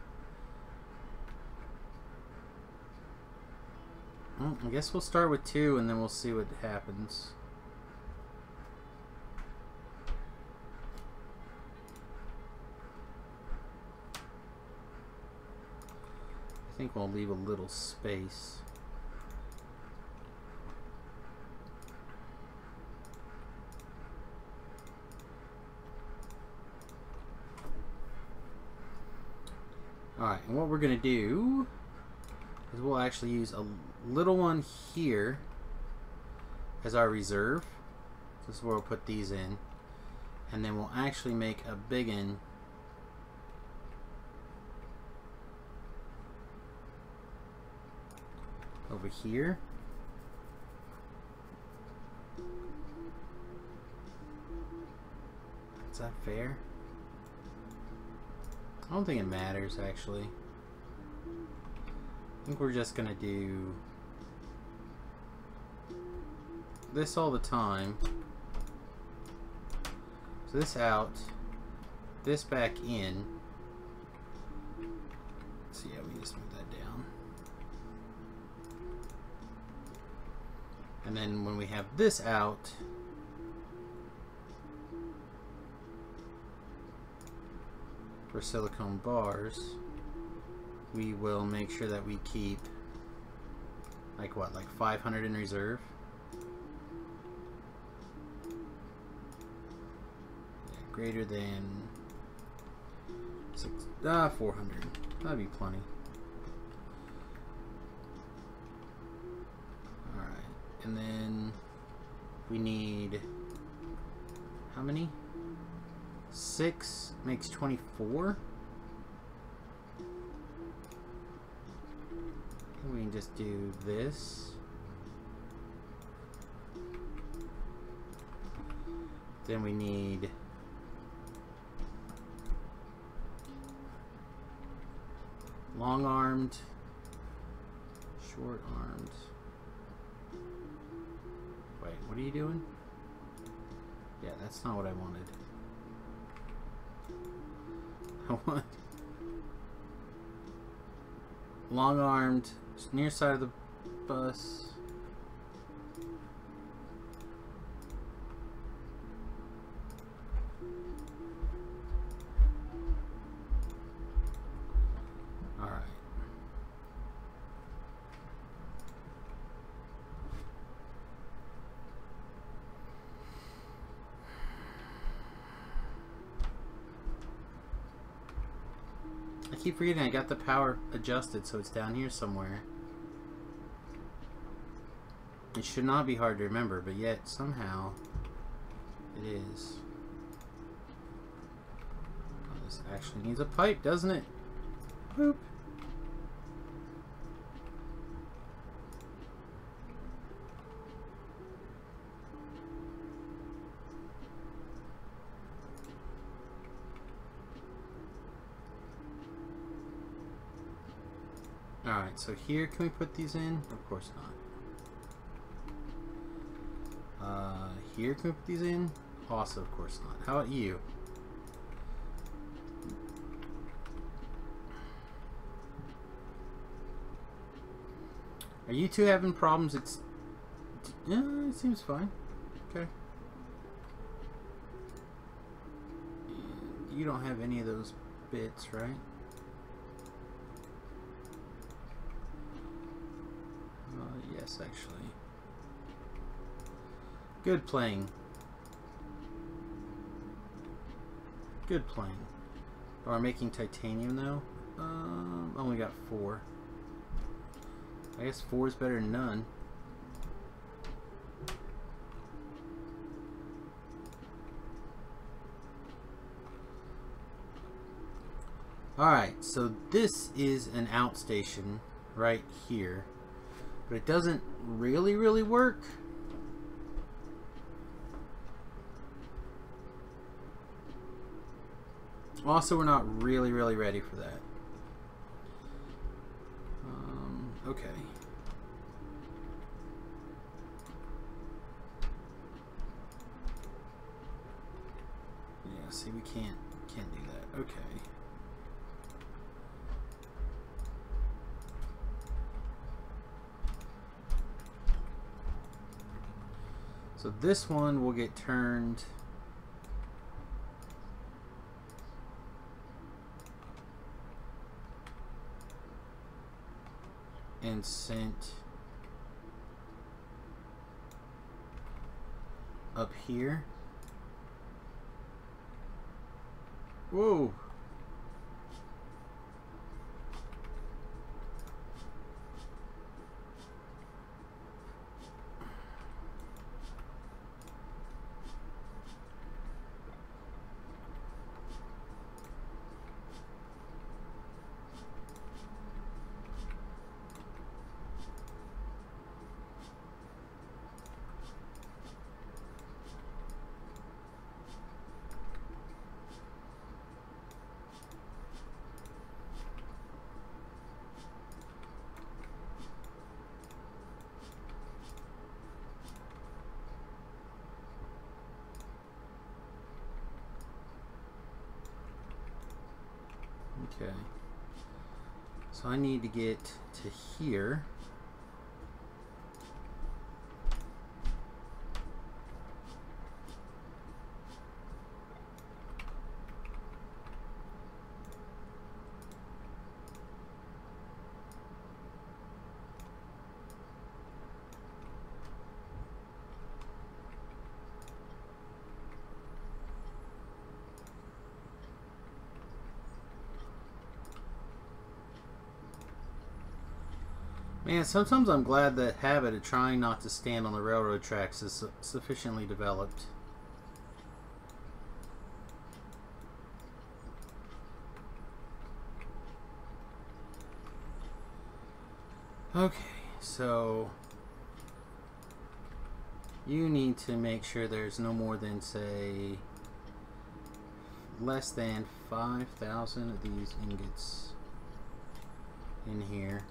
[SPEAKER 1] I guess we'll start with 2 and then we'll see what happens. I think we'll leave a little space. Alright, and what we're going to do is we'll actually use a little one here as our reserve. This is where we'll put these in. And then we'll actually make a big one over here. Is that fair? I don't think it matters, actually. I think we're just gonna do this all the time. So this out, this back in. So yeah, we just move that down. And then when we have this out, for silicone bars, we will make sure that we keep like what, like 500 in reserve. Yeah, greater than 400. That'd be plenty. All right, and then we need how many? 6 makes 24. We can just do this. Then we need long-armed, short-armed. Wait, what are you doing? Yeah, that's not what I wanted. I want long-armed, near side of the bus. All right. I keep forgetting I got the power adjusted, so it's down here somewhere. It should not be hard to remember, but yet somehow it is. Oh, this actually needs a pipe, doesn't it? Boop. Alright, so here, can we put these in? Of course not. Here, can we put these in? Also, of course not. How about you? Are you two having problems? Yeah, it seems fine. Okay. You don't have any of those bits, right? Yes, actually. Good playing. Good plane. Oh, we're making titanium though. Only got 4. I guess 4 is better than none. Alright, so this is an outstation right here. But it doesn't really work. Also, we're not really ready for that. Okay. Yeah, see, we can't do that. Okay. So this one will get turned and sent up here. Whoa. Okay, so I need to get to here. Man, sometimes I'm glad that habit of trying not to stand on the railroad tracks is sufficiently developed. Okay, so you need to make sure there's no more than, say, less than 5,000 of these ingots in here.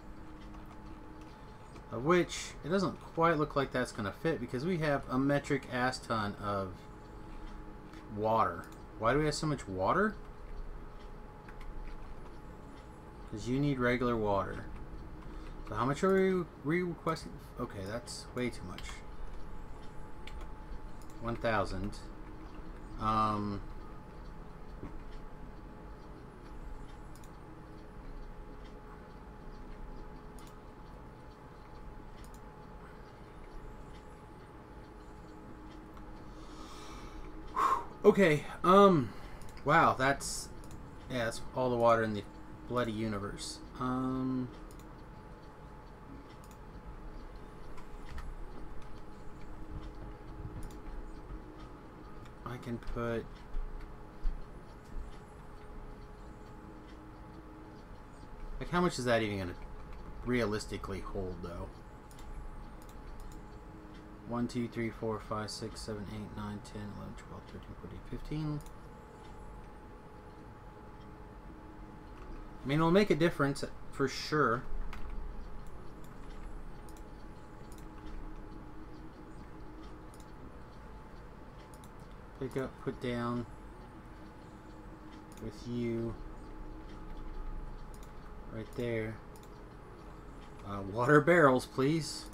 [SPEAKER 1] Of which, it doesn't quite look like that's going to fit because we have a metric ass ton of water. Why do we have so much water? Because you need regular water. So how much are we requesting? Okay, that's way too much. 1,000. Okay, wow, that's all the water in the bloody universe. I can put like, how much is that even gonna realistically hold though? 1, 2, 3, 4, 5, 6, 7, 8, 9, 10, 11, 12, 13, 14, 15. I mean, it'll make a difference for sure. Pick up, put down with you right there. Water barrels, please.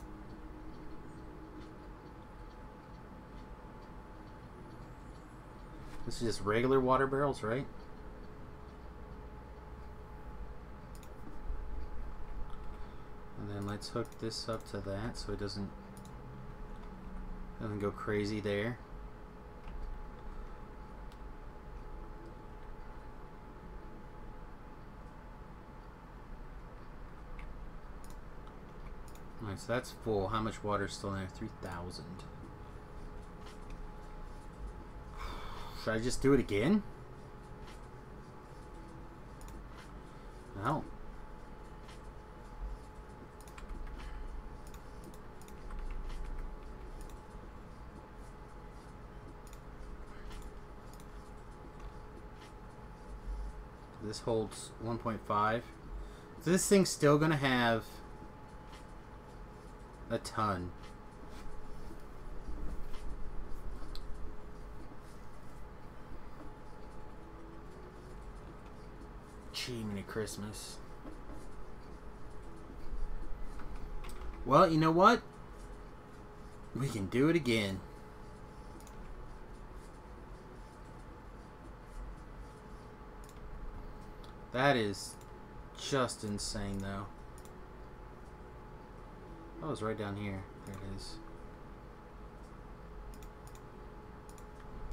[SPEAKER 1] This is just regular water barrels, right? And then let's hook this up to that so it doesn't go crazy there. going. So that's full. How much water is still in there? 3,000. Should I just do it again? No. This holds 1.5. So this thing's still gonna have a ton. Chimney Christmas. Well, you know what? We can do it again. That is just insane, though. Oh, it's right down here. There it is.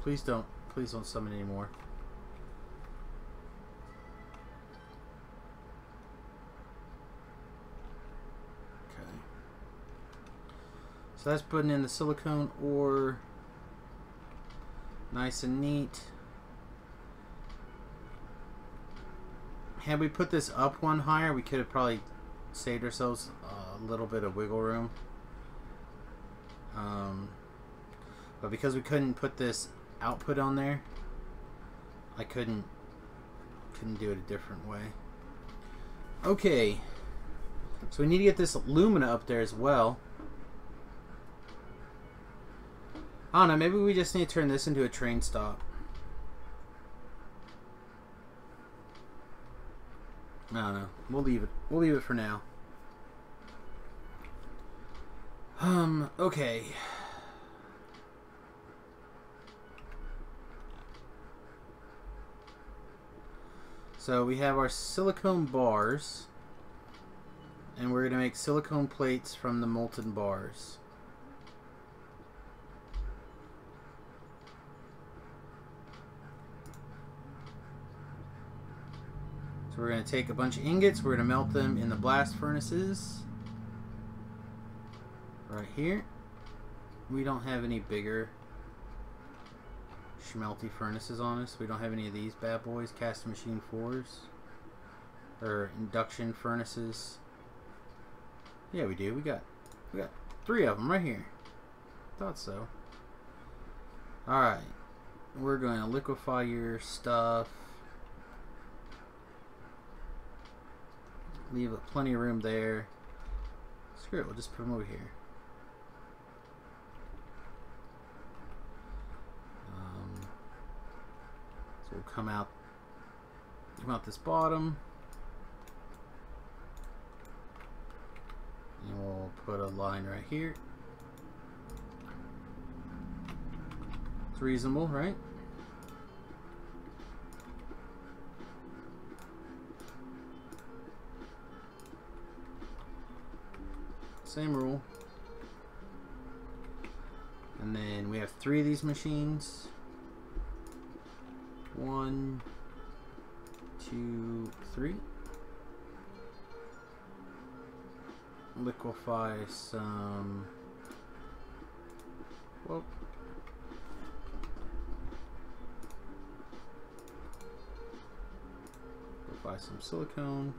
[SPEAKER 1] Please don't summon anymore. Okay. So that's putting in the silicone ore. Nice and neat. Had we put this up one higher, we could have probably saved ourselves a little bit of wiggle room. But because we couldn't put this output on there, I couldn't do it a different way. Okay, so we need to get this Lumina up there as well. I don't know, maybe we just need to turn this into a train stop. I don't know. We'll leave it. We'll leave it for now. Okay. So we have our silicone bars, and we're going to make silicone plates from the molten bars. So we're going to take a bunch of ingots, we're going to melt them in the blast furnaces. Right here. We don't have any bigger schmelty furnaces on us. We don't have any of these bad boys, casting machine 4s. Or induction furnaces. Yeah, we do. We got 3 of them right here. Thought so. Alright. We're going to liquefy your stuff. Leave plenty of room there. Screw it, we'll just put them over here. So we'll come out this bottom, and we'll put a line right here. It's reasonable, right? Same rule. And then we have 3 of these machines. 1, 2, 3. Liquefy some. Whoa. Liquefy some silicone.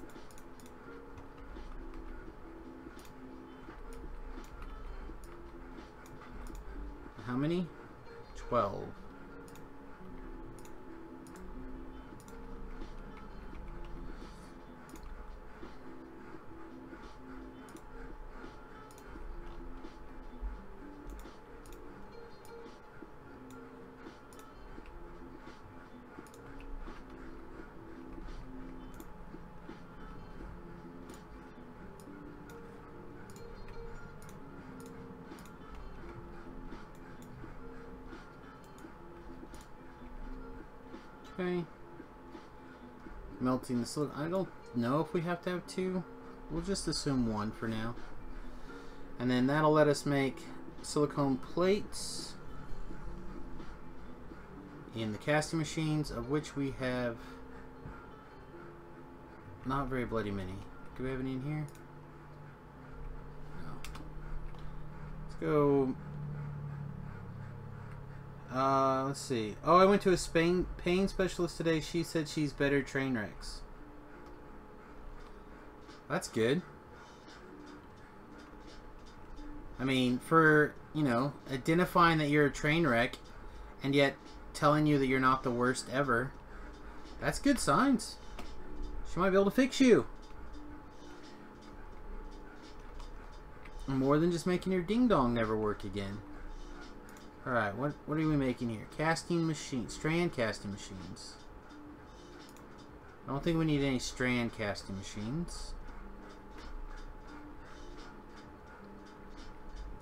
[SPEAKER 1] How many? 12. Okay. Melting the silicone. I don't know if we have to have 2. We'll just assume 1 for now. And then that'll let us make silicone plates in the casting machines, of which we have not very bloody many. Do we have any in here? No. Go. Let's see. Oh, I went to a pain specialist today. She said she's better train wrecks. That's good. I mean, for, you know, identifying that you're a train wreck and yet telling you that you're not the worst ever, that's good signs. She might be able to fix you. More than just making your ding-dong never work again. Alright, what are we making here? Casting machine, strand casting machines. I don't think we need any strand casting machines.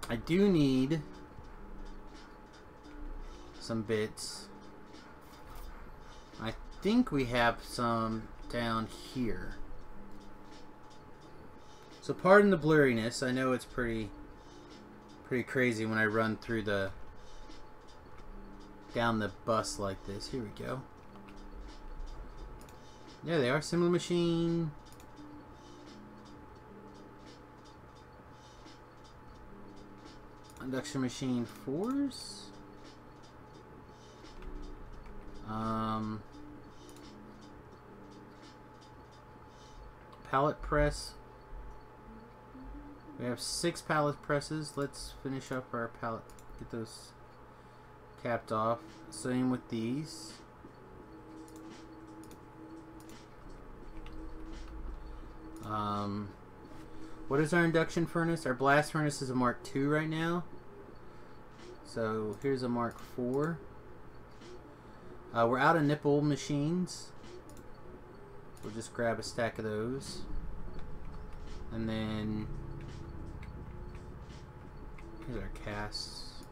[SPEAKER 1] I do need some bits. I think we have some down here. So pardon the blurriness. I know it's pretty crazy when I run through down the bus like this. Here we go. There they are. Assembly machine. Induction machine 4s. Pallet press. We have 6 pallet presses. Let's finish up our pallet. Get those capped off. Same with these. What is our induction furnace? Our blast furnace is a Mark II right now. So here's a Mark IV. We're out of nipple machines. We'll just grab a stack of those. And then here's our casts.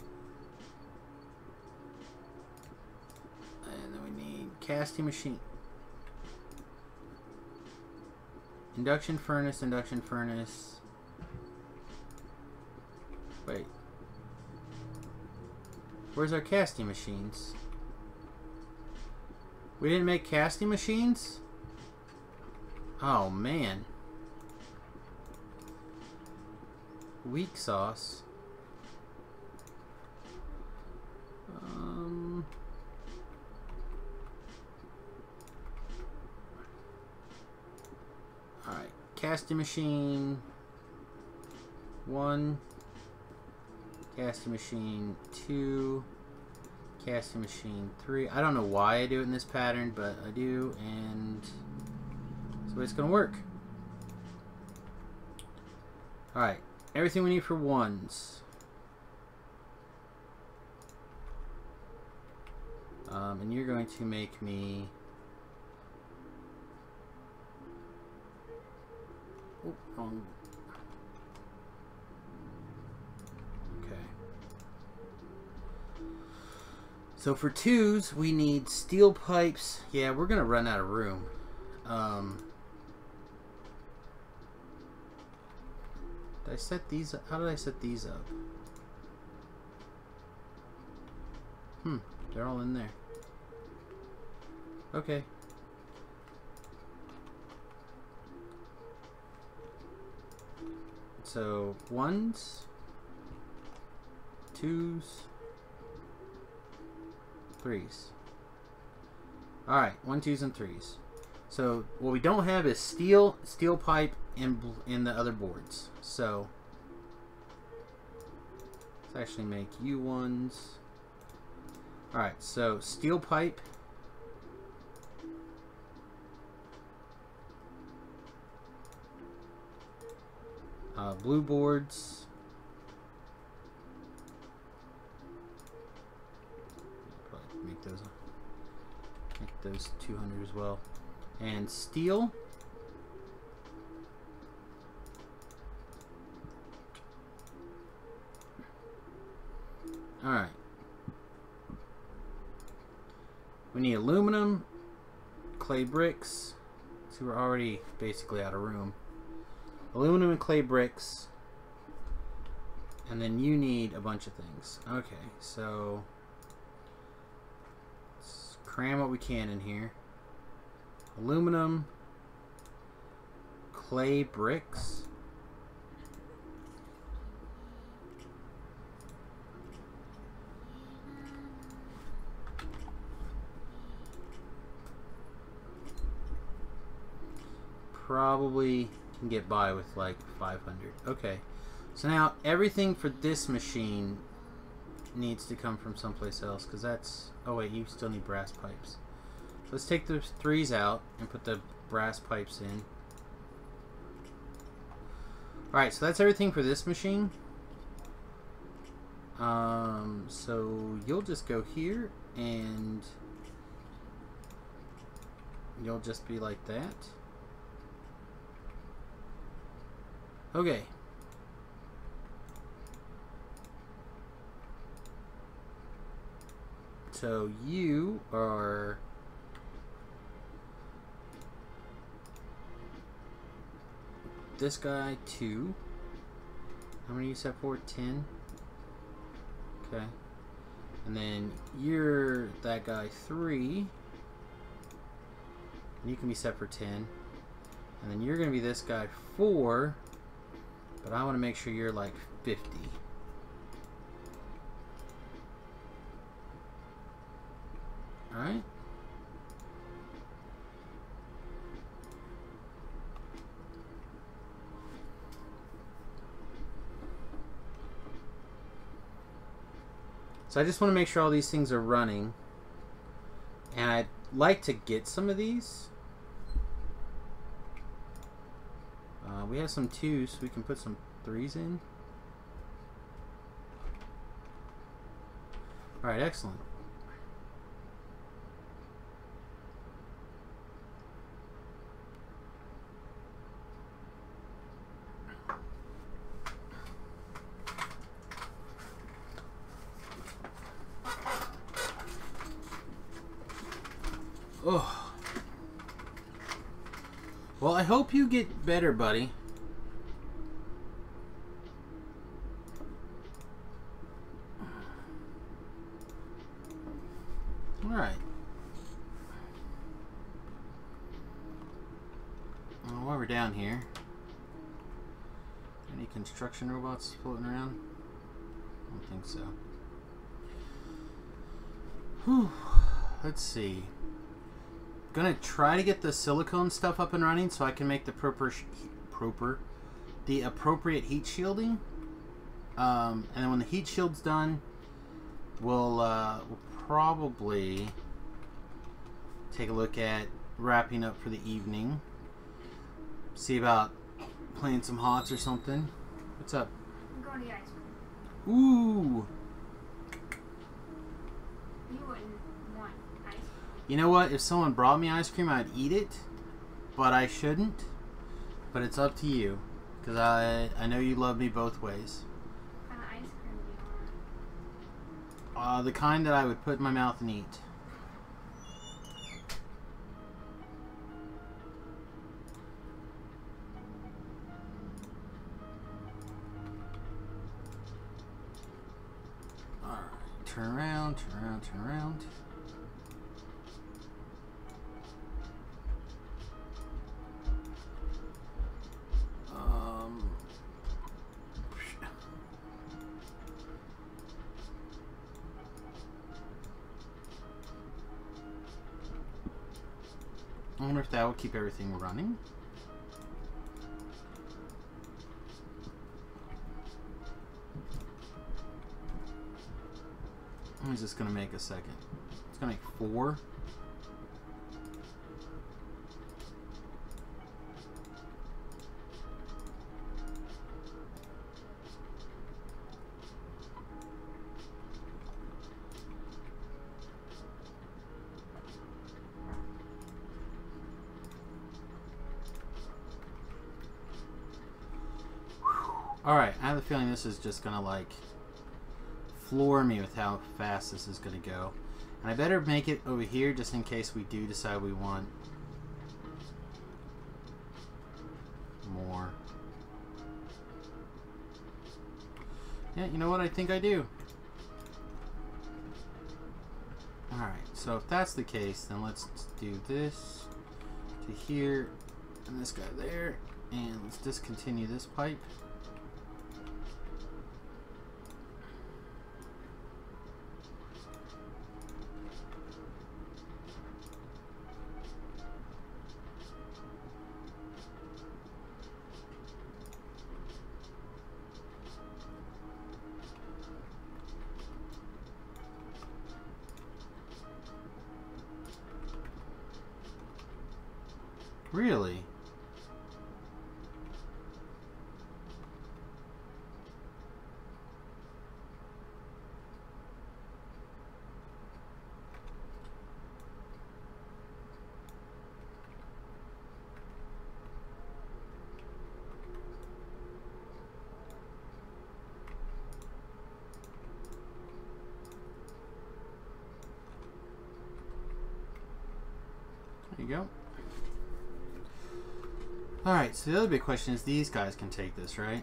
[SPEAKER 1] And then we need casting machine. Induction furnace, induction furnace. Wait. Where's our casting machines? We didn't make casting machines? Oh, man. Weak sauce. Alright, casting machine 1, casting machine 2, casting machine 3. I don't know why I do it in this pattern, but I do, and so it's gonna work. Alright, everything we need for 1s. And you're going to make me... Oh, wrong. Okay. So for 2s, we need steel pipes. Yeah, we're gonna run out of room. Did I set these up? How did I set these up? They're all in there. Okay. So 1s, 2s, 3s. Alright, 1, 2s, and 3s. So what we don't have is steel pipe in the other boards. So let's actually make U1s. Alright, so steel pipe. Blue boards. Probably make those 200 as well. And steel. Alright. We need aluminum, clay bricks. So we're already basically out of room. Aluminum and clay bricks. And then you need a bunch of things. Okay, so let's cram what we can in here. Aluminum, clay bricks. probably can get by with like 500. Okay. So now everything for this machine needs to come from someplace else, because that's... Oh wait, you still need brass pipes. Let's take those 3s out and put the brass pipes in. Alright, so that's everything for this machine. So you'll just go here and you'll just be like that. Okay. So you are this guy 2. How many you set for? 10. Okay. And then you're that guy 3. And you can be set for 10. And then you're going to be this guy 4. But I want to make sure you're like 50. Alright. So I just want to make sure all these things are running. And I'd like to get some of these. We have some 2s, so we can put some 3s in. Alright, excellent. Oh. Well, I hope you get better, buddy. Alright. Well, while we're down here, any construction robots floating around? I don't think so. Whew. Let's see. Gonna try to get the silicone stuff up and running so I can make the appropriate heat shielding. And then when the heat shield's done, we'll probably take a look at wrapping up for the evening. See about playing some HOTS or something. What's up?
[SPEAKER 2] I'm going to get ice cream.
[SPEAKER 1] Ooh.
[SPEAKER 2] You wouldn't want ice cream.
[SPEAKER 1] You know what? If someone brought me ice cream, I'd eat it. But I shouldn't. But it's up to you. Because I know you love me both ways.
[SPEAKER 2] What kind of ice cream do you want?
[SPEAKER 1] The kind that I would put in my mouth and eat. Alright, turn around, turn around, turn around. I wonder if that will keep everything running. I'm just going to make a second. It's going to make 4. Alright, I have a feeling this is just gonna like floor me with how fast this is gonna go. And I better make it over here just in case we do decide we want more. Yeah, you know what? I think I do. Alright, so if that's the case, then let's do this to here and this guy there. And let's discontinue this pipe. Really? There you go. Alright, so the other big question is these guys can take this, right?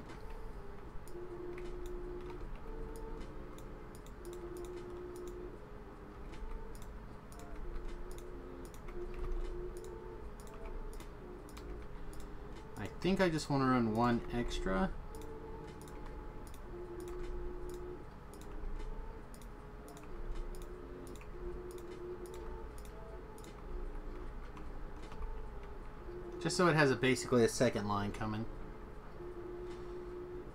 [SPEAKER 1] I think I just want to run one extra. Just so it has basically a second line coming.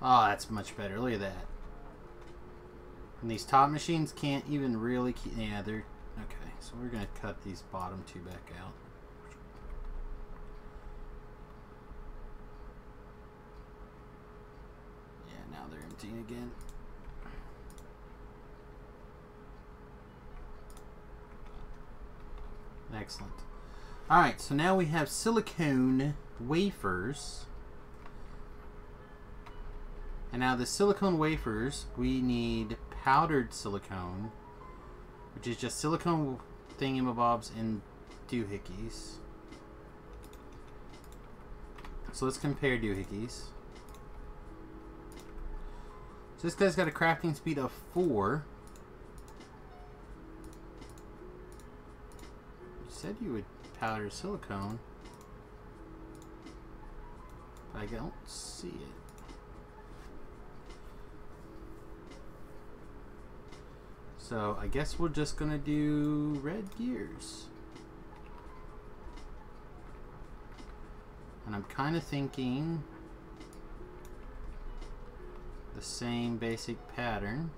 [SPEAKER 1] Oh, that's much better. Look at that. And these top machines can't even really keep... Yeah, they're... Okay, so we're going to cut these bottom two back out. Yeah, now they're emptying again. Excellent. Alright, so now we have silicone wafers. And now the silicone wafers, we need powdered silicone, which is just silicone thingamabobs and doohickeys. So let's compare doohickeys. So this guy's got a crafting speed of 4. You said you would powder silicone, but I don't see it. So I guess we're just gonna do red gears. And I'm kind of thinking the same basic pattern.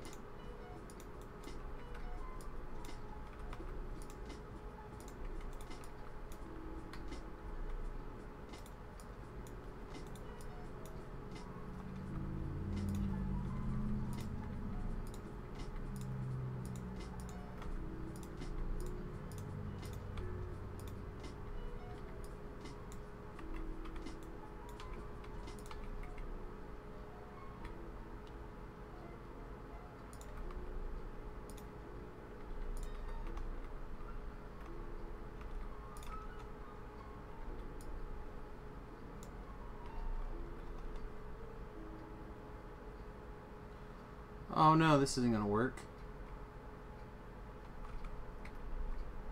[SPEAKER 1] Oh no, this isn't gonna work.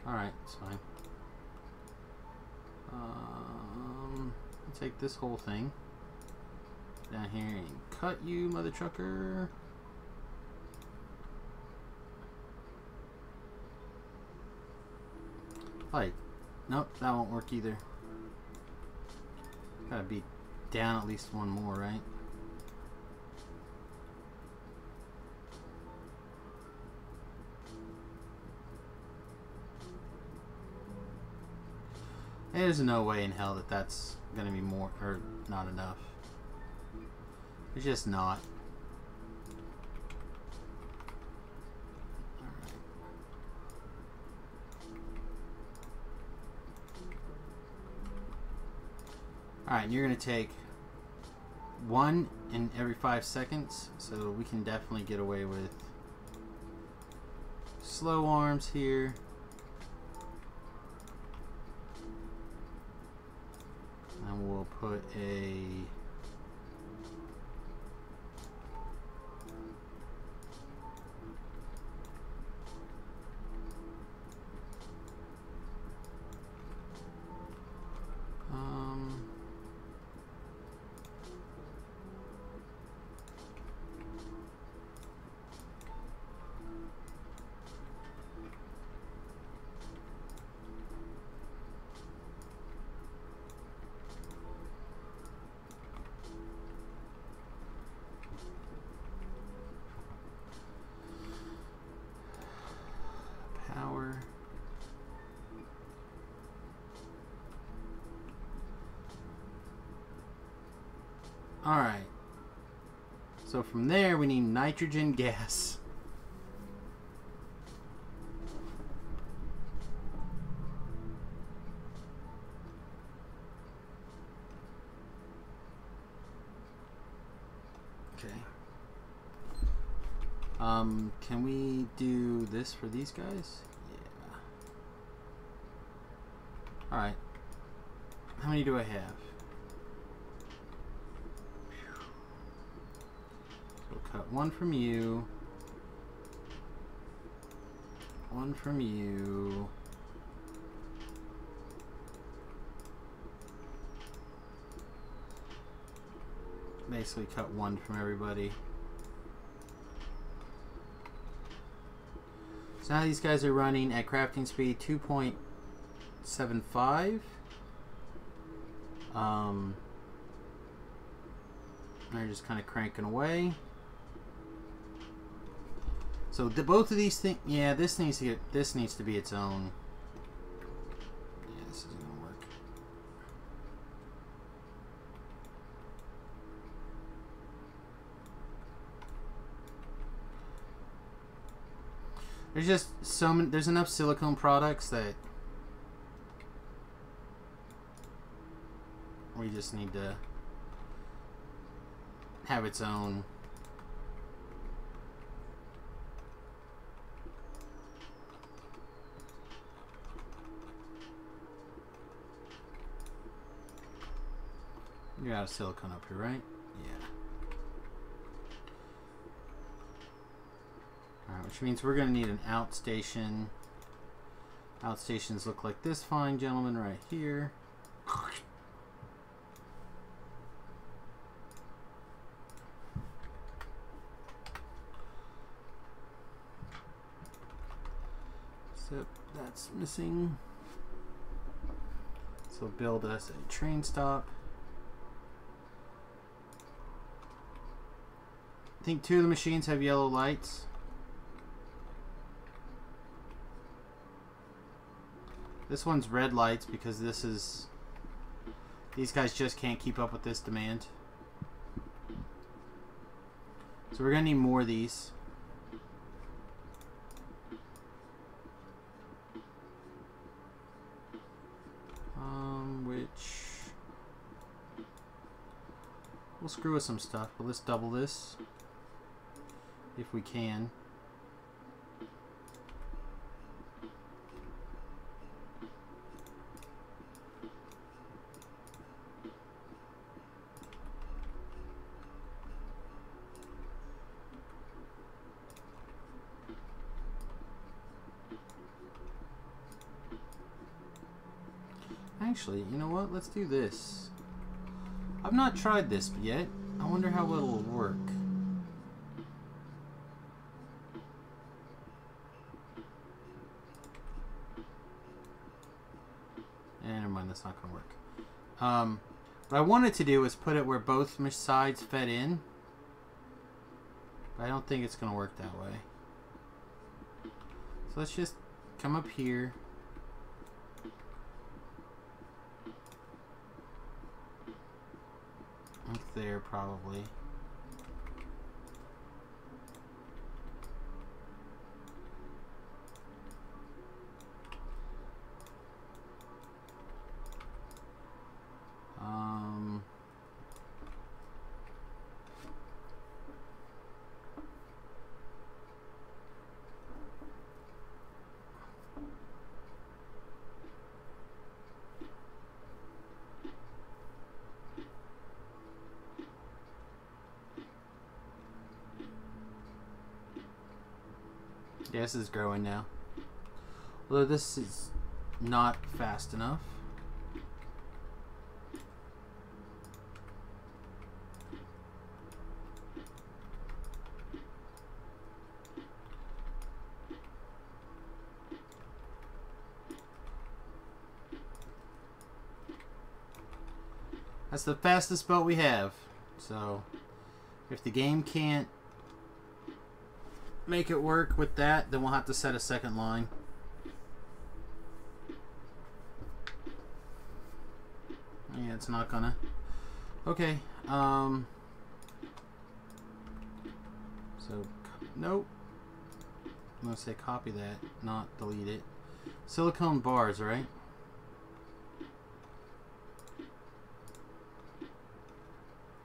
[SPEAKER 1] Alright, it's fine. I'll take this whole thing down here and cut you, mother trucker. Like, nope, that won't work either. Gotta be down at least one more, right? There's no way in hell that that's gonna be more or not enough. It's just not. Alright, and you're gonna take one in every 5 seconds, so we can definitely get away with slow arms here. And we'll put a Alright. So from there, we need nitrogen gas. Okay. Can we do this for these guys? Yeah. Alright. How many do I have? So cut one from you. One from you. Basically cut one from everybody. So now these guys are running at crafting speed 2.75. They're just kind of cranking away. So both of these things, yeah, this needs to be its own. Yeah, this isn't gonna work. There's just so many. There's enough silicone products that we just need to have its own. You got a silicone up here, right? Yeah. Alright, which means we're going to need an outstation. Outstations look like this fine gentleman right here. Except that's missing. So build us a train stop. I think 2 of the machines have yellow lights. This one's red lights because these guys just can't keep up with this demand. So we're gonna need more of these. Which we'll screw with some stuff, but let's double this if we can. Actually, you know what? Let's do this. I've not tried this yet. I wonder how well it'll work. Never mind, that's not going to work. What I wanted to do was put it where both sides fed in. But I don't think it's going to work that way. So let's just come up here. Like there, probably. Yeah, this is growing now. Although this is not fast enough. That's the fastest boat we have. So, if the game can't make it work with that, then we'll have to set a second line. Yeah, it's not gonna Okay. So, nope. I'm going to say copy that, not delete it. Silicone bars, right?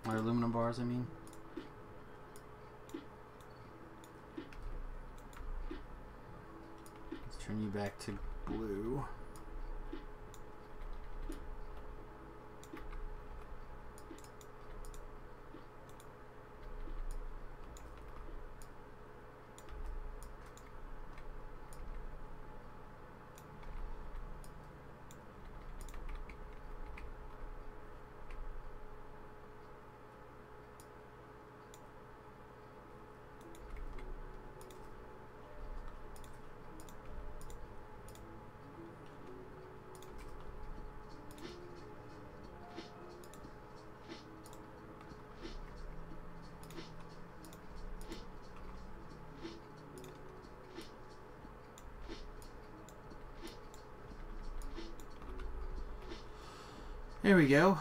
[SPEAKER 1] Or aluminum bars, I mean. Let's turn you back to blue. There we go.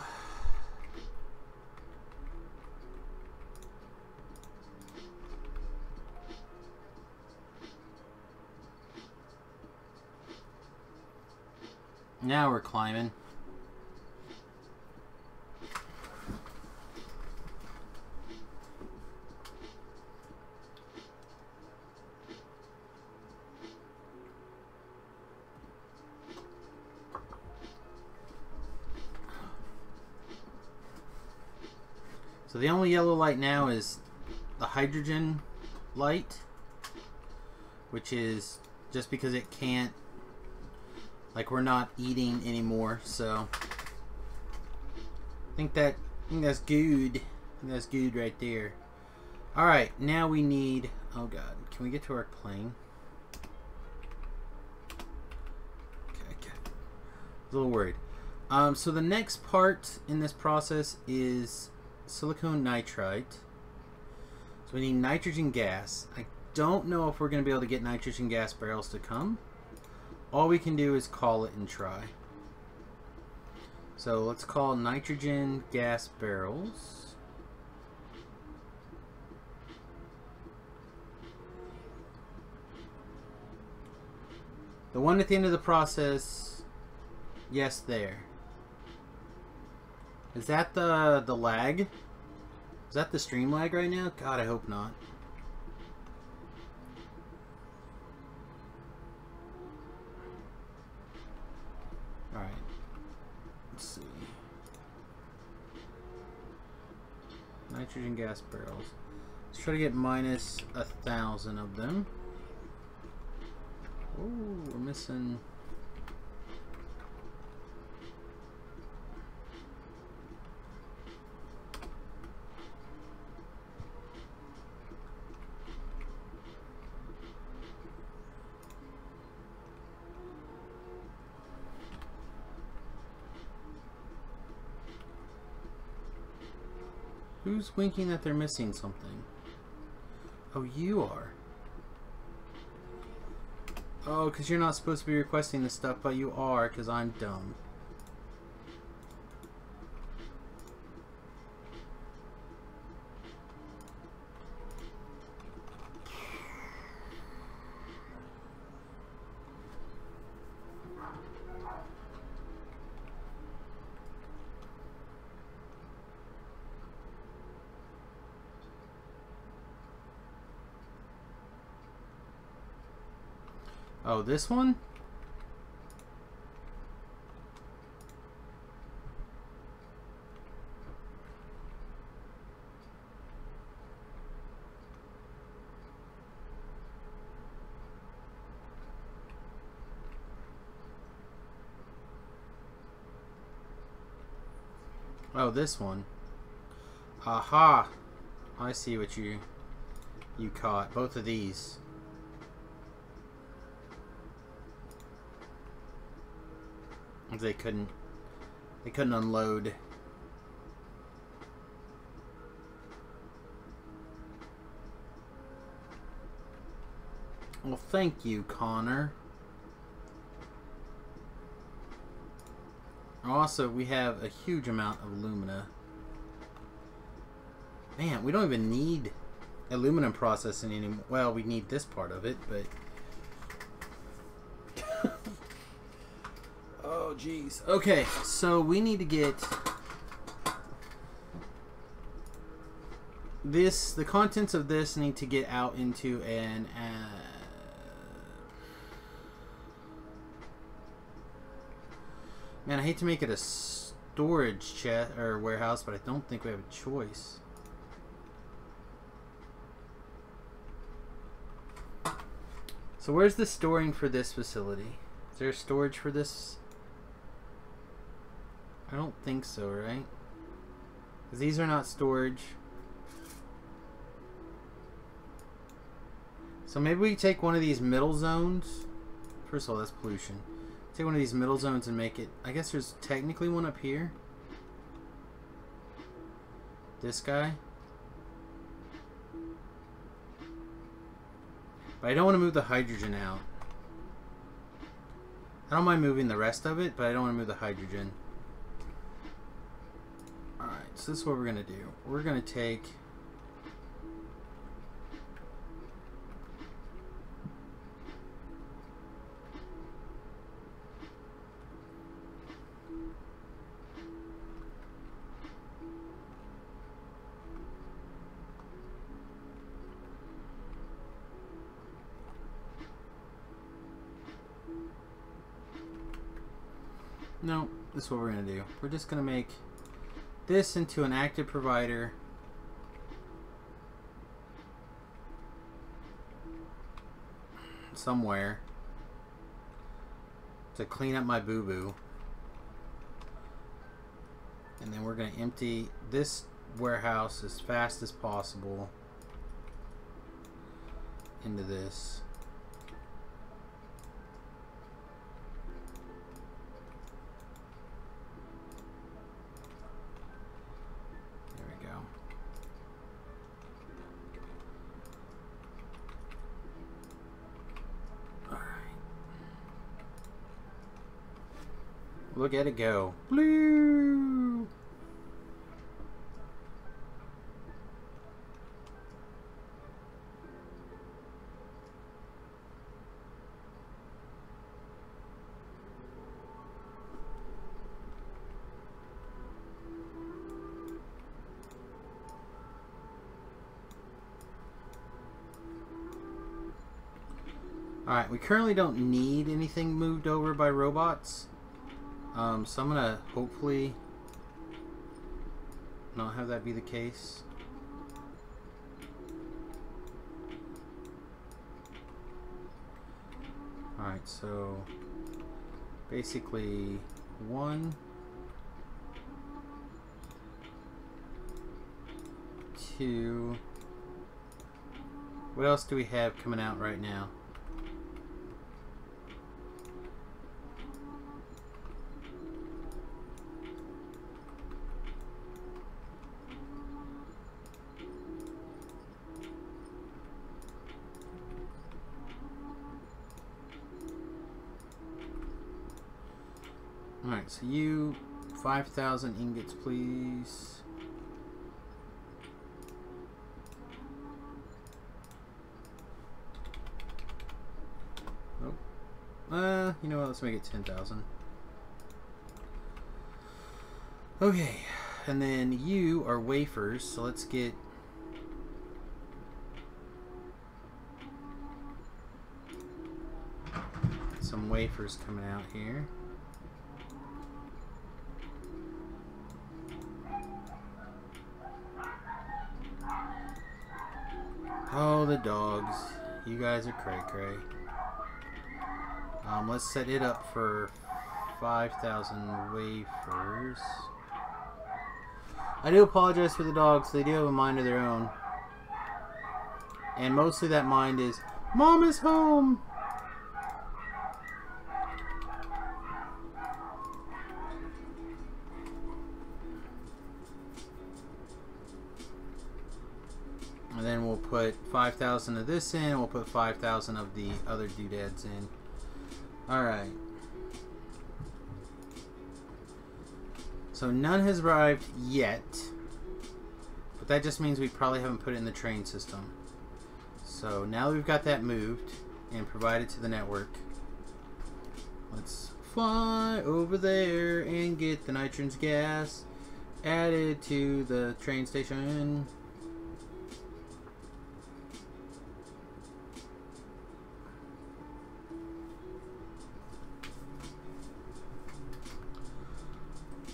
[SPEAKER 1] Now we're climbing. So the only yellow light now is the hydrogen light, which is just because it can't, like, we're not eating anymore. So I think that's good. I think that's good right there. All right, now we need. Oh God, can we get to our plane? Okay. A little worried. So the next part in this process is silicone nitrite. So we need nitrogen gas. I don't know if we're going to be able to get nitrogen gas barrels to come. All we can do is call it and try. So let's call nitrogen gas barrels. The one at the end of the process, yes, there. Is that the lag? Is that the stream lag right now? God, I hope not. Alright. Let's see. Nitrogen gas barrels. Let's try to get minus 1,000 of them. Oh, we're missing. Who's winking that they're missing something? Oh, you are. Oh, because you're not supposed to be requesting this stuff, but you are, because I'm dumb. Oh, this one? Oh, this one. Aha! I see what you caught. Both of these. They couldn't unload. Well, thank you, Connor. Also, we have a huge amount of alumina. Man, we don't even need aluminum processing anymore. Well, we need this part of it, but... oh, jeez. Okay, so we need to get... this, the contents of this need to get out into an... man, I hate to make it a storage chest or warehouse, but I don't think we have a choice. So where's the storing for this facility? Is there storage for this? I don't think so, right? Because these are not storage. So maybe we take one of these middle zones. First of all, that's pollution. Take one of these middle zones and make it... I guess there's technically one up here. This guy. But I don't want to move the hydrogen out. I don't mind moving the rest of it, but I don't want to move the hydrogen. Alright, so this is what we're going to do. We're going to take... no, this is what we're going to do. We're just going to make this into an active provider. Somewhere. To clean up my boo-boo. And then we're going to empty this warehouse as fast as possible into this. Look at it go. Blue. Alright, we currently don't need anything moved over by robots. So I'm gonna hopefully not have that be the case. Alright, so basically 1, 2. What else do we have coming out right now? Alright, so you 5,000 ingots, please. Nope. You know what? Let's make it 10,000. Okay, and then you are wafers, so let's get some wafers coming out here. Oh, the dogs. You guys are cray-cray. Let's set it up for 5,000 wafers. I do apologize for the dogs. They do have a mind of their own. And mostly that mind is, Mom is home! And then we'll put 5,000 of this in. We'll put 5,000 of the other doodads in. Alright. So none has arrived yet. But that just means we probably haven't put it in the train system. So now that we've got that moved and provided to the network, let's fly over there and get the nitrogen's gas added to the train station.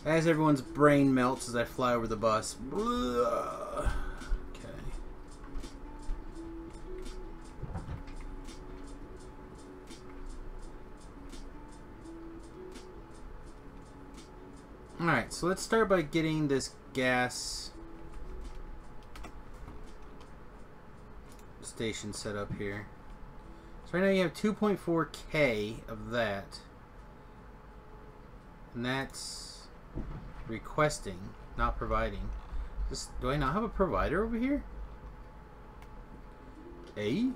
[SPEAKER 1] As everyone's brain melts as I fly over the bus. Okay. Alright, so let's start by getting this gas station set up here. So right now you have 2.4K of that. And that's requesting, not providing. Do I not have a provider over here? I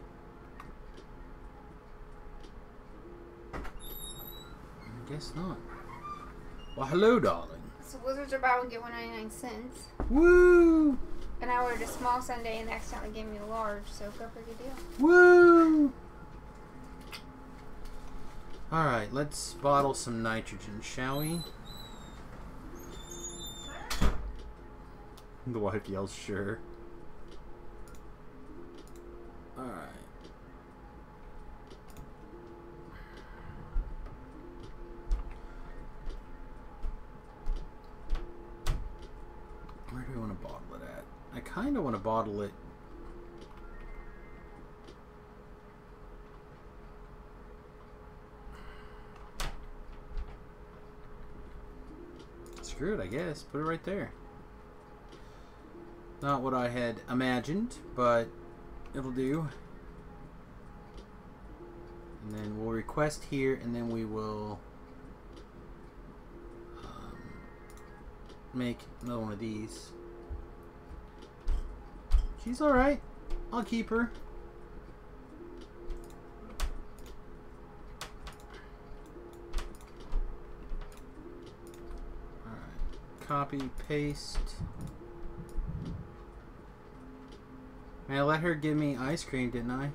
[SPEAKER 1] guess not. Well, hello, darling.
[SPEAKER 2] So Wizards are buy one get 1.99.
[SPEAKER 1] Woo!
[SPEAKER 2] And I ordered a small sundae and they accidentally gave me a large, so go for a good deal.
[SPEAKER 1] Woo! Alright, let's bottle some nitrogen, shall we? The wife yells, sure. Alright. Where do we want to bottle it at? I kind of want to bottle it. Screw it, I guess. Put it right there. Not what I had imagined, but it'll do. And then we'll request here, and then we will make another one of these. She's alright. I'll keep her. Alright. Copy, paste. Man, I let her give me ice cream, didn't I?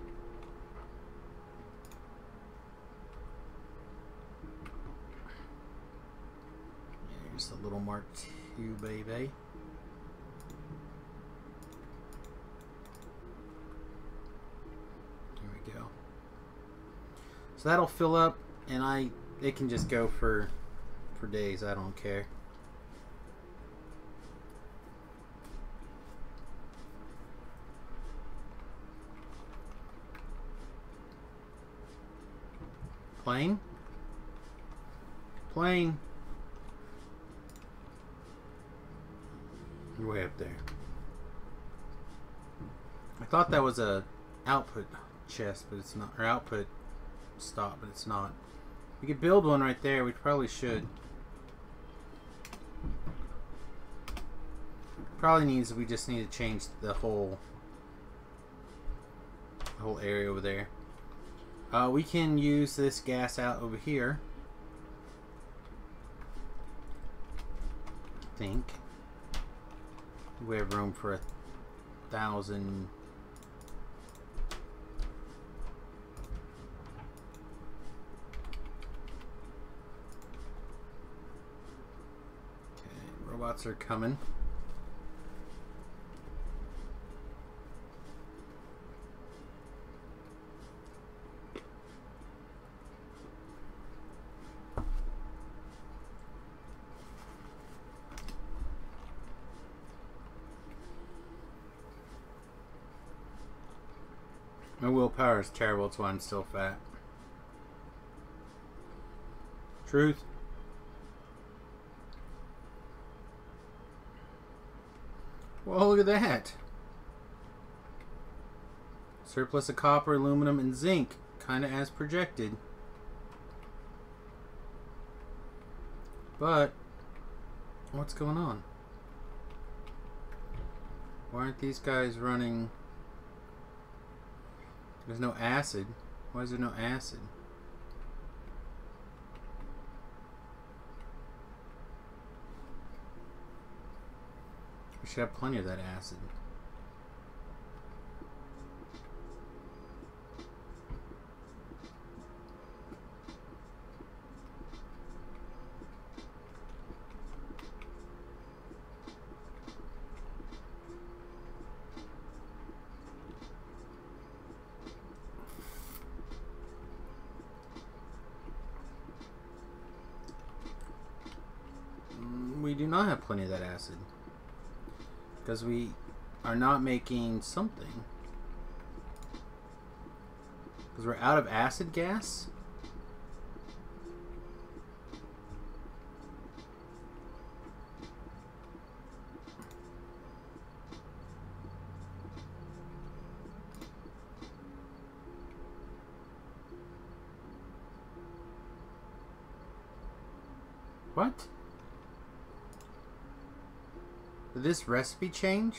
[SPEAKER 1] Here's a little Mark II, baby. There we go. So that'll fill up, and it can just go for days. I don't care. Plane? Plane. You're way up there. I thought that was a output chest, but it's not. Or output stop, but it's not. We could build one right there. We probably should. Probably needs. We just need to change the whole area over there. We can use this gas out over here. I think we have room for 1,000. Okay, robots are coming. My willpower is terrible, that's why I'm still fat. Truth. Well, look at that. Surplus of copper, aluminum, and zinc. Kind of as projected. But, what's going on? Why aren't these guys running... There's no acid. Why is there no acid? We should have plenty of that acid. We do not have plenty of that acid because we are not making something, because we're out of acid gas. What? Did this recipe change?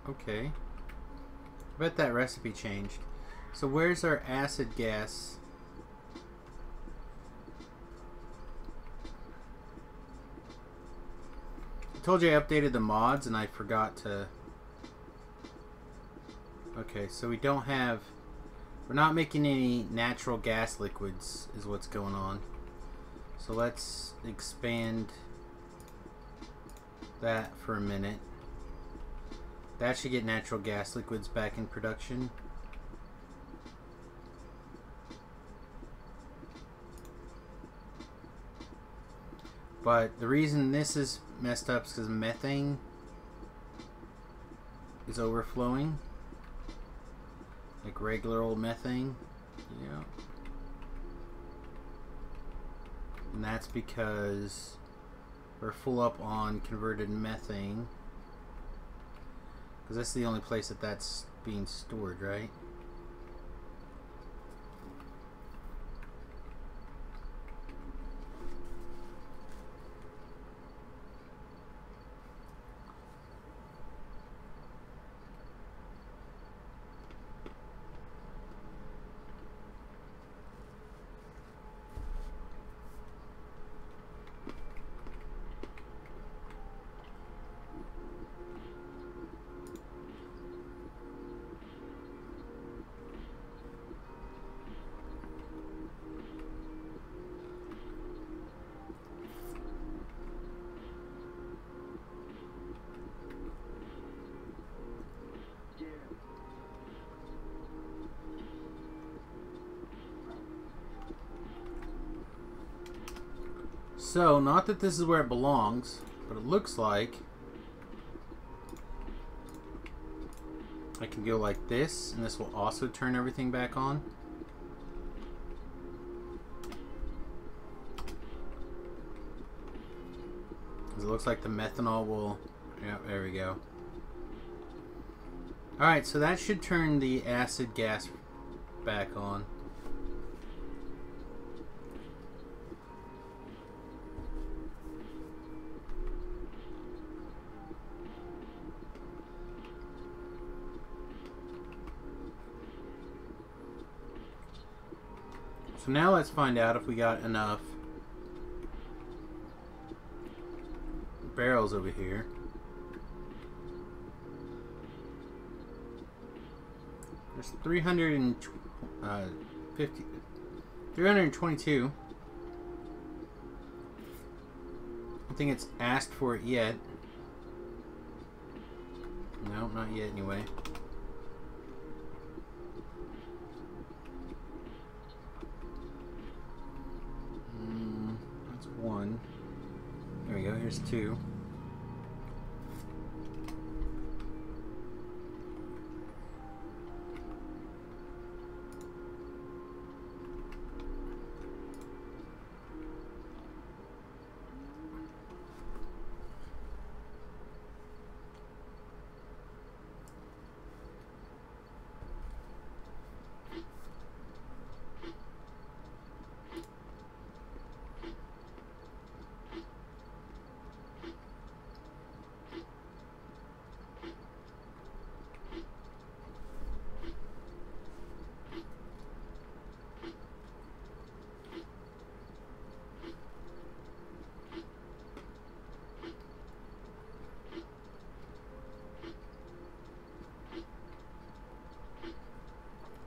[SPEAKER 1] Okay. I bet that recipe changed. So where's our acid gas? I told you I updated the mods and I forgot to... Okay, so we don't have... We're not making any natural gas liquids is what's going on. So let's expand that for a minute. That should get natural gas liquids back in production. But the reason this is messed up is because methane is overflowing. Like regular old methane. Yeah. And that's because we're full up on converted methane. Because that's the only place that that's being stored, right? So, not that this is where it belongs, but it looks like I can go like this, and this will also turn everything back on. Because it looks like the methanol will... Yeah, there we go. Alright, so that should turn the acid gas back on. So now let's find out if we got enough barrels over here. There's 322. I don't think it's asked for it yet. No, not yet anyway. That's one. There we go, here's two.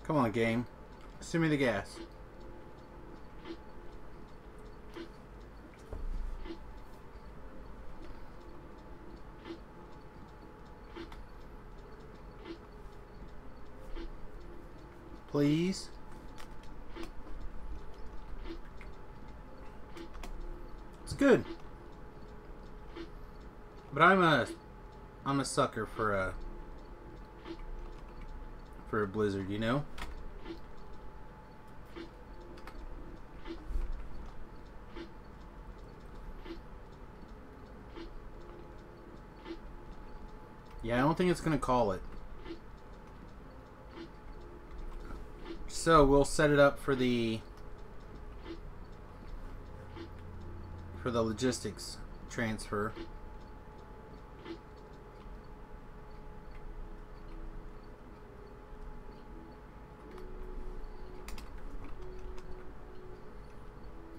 [SPEAKER 1] Come on, game. Send me the gas. Please. It's good. But I'm a sucker for a blizzard, you know? Yeah, I don't think it's gonna call it. So we'll set it up for the logistics transfer.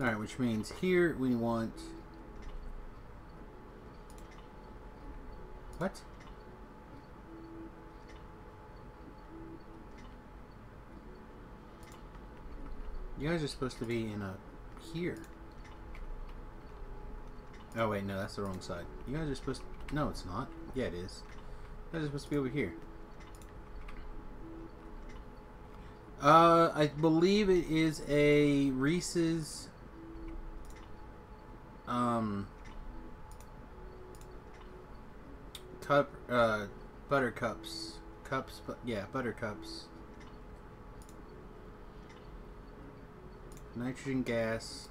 [SPEAKER 1] Alright, which means here we want... What? You guys are supposed to be in a... here. Oh wait, no, that's the wrong side. You guys are supposed to... No, it's not. Yeah, it is. You guys are supposed to be over here. I believe it is a Reese's... Buttercups. Cups, but yeah, Buttercups. Nitrogen gas,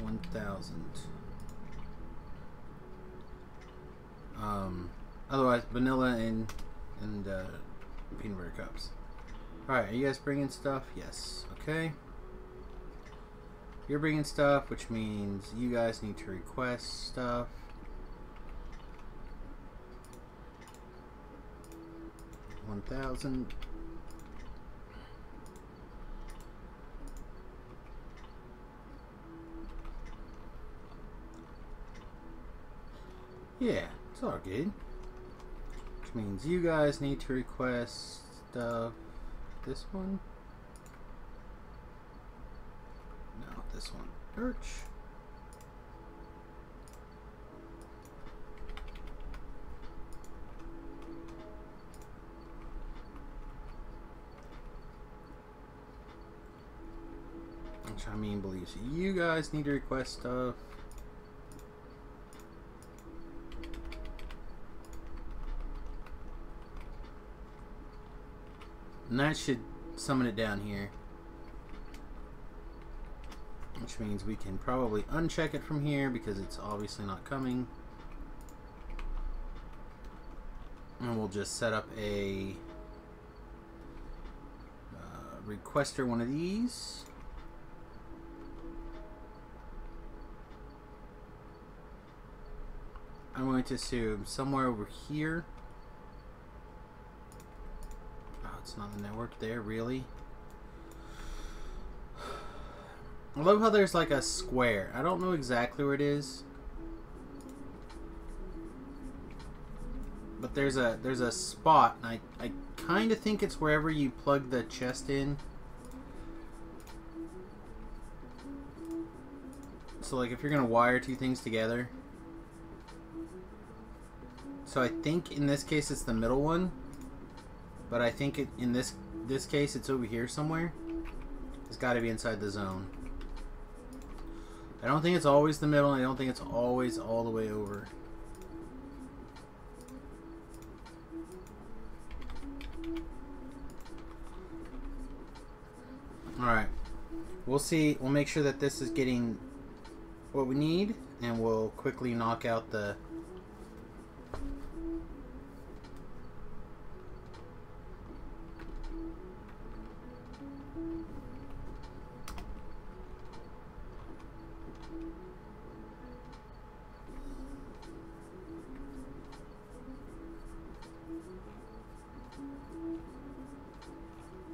[SPEAKER 1] 1,000. Otherwise, vanilla and peanut butter cups. Alright, are you guys bringing stuff? Yes. Okay. You're bringing stuff, which means you guys need to request stuff. $1,000. Yeah, it's all good. Which means you guys need to request stuff. This one? No, this one. Birch. Which I mean believes you guys need to request stuff. And that should summon it down here. Which means we can probably uncheck it from here because it's obviously not coming. And we'll just set up a requester one of these. I'm going to assume somewhere over here. It's not the network there, really. I love how there's like a square. I don't know exactly where it is, but there's a spot, and I kind of think it's wherever you plug the chest in. So like if you're gonna wire two things together. So I think in this case it's the middle one. But I think in this case, it's over here somewhere. It's got to be inside the zone. I don't think it's always the middle, and I don't think it's always all the way over. Alright. We'll see. We'll make sure that this is getting what we need, and we'll quickly knock out the...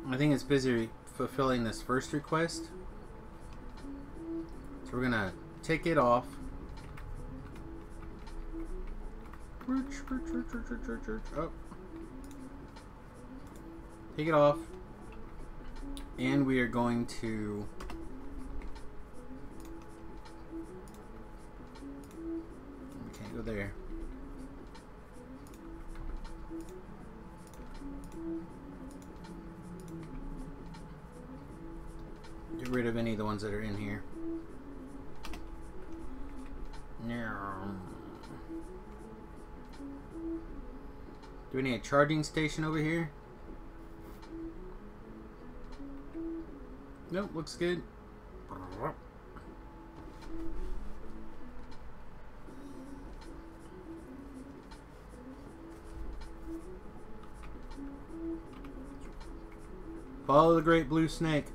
[SPEAKER 1] I think it's busy fulfilling this first request. So we're gonna take it off. Oh. Take it off. And we are going to we can't go there. Get rid of any of the ones that are in here. Do we need a charging station over here? Nope, looks good. Follow the great blue snake.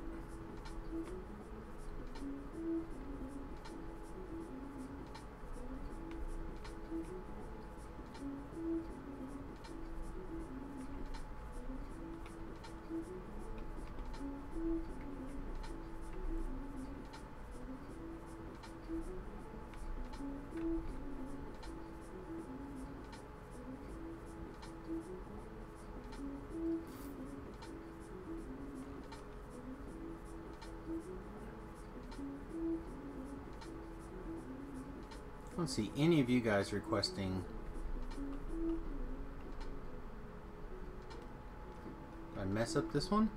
[SPEAKER 1] I don't see any of you guys requesting. Did I mess up this one?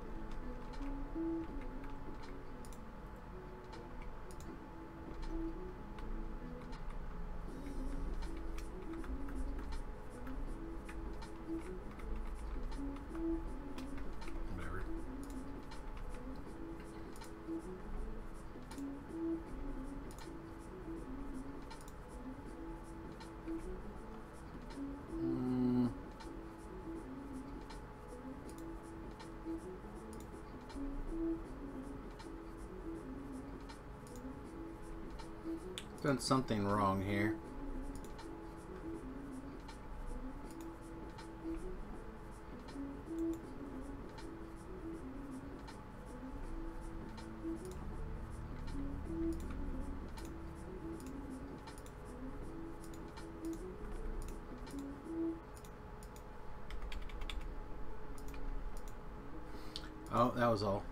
[SPEAKER 1] Whatever. Done something wrong here. Oh, that was all.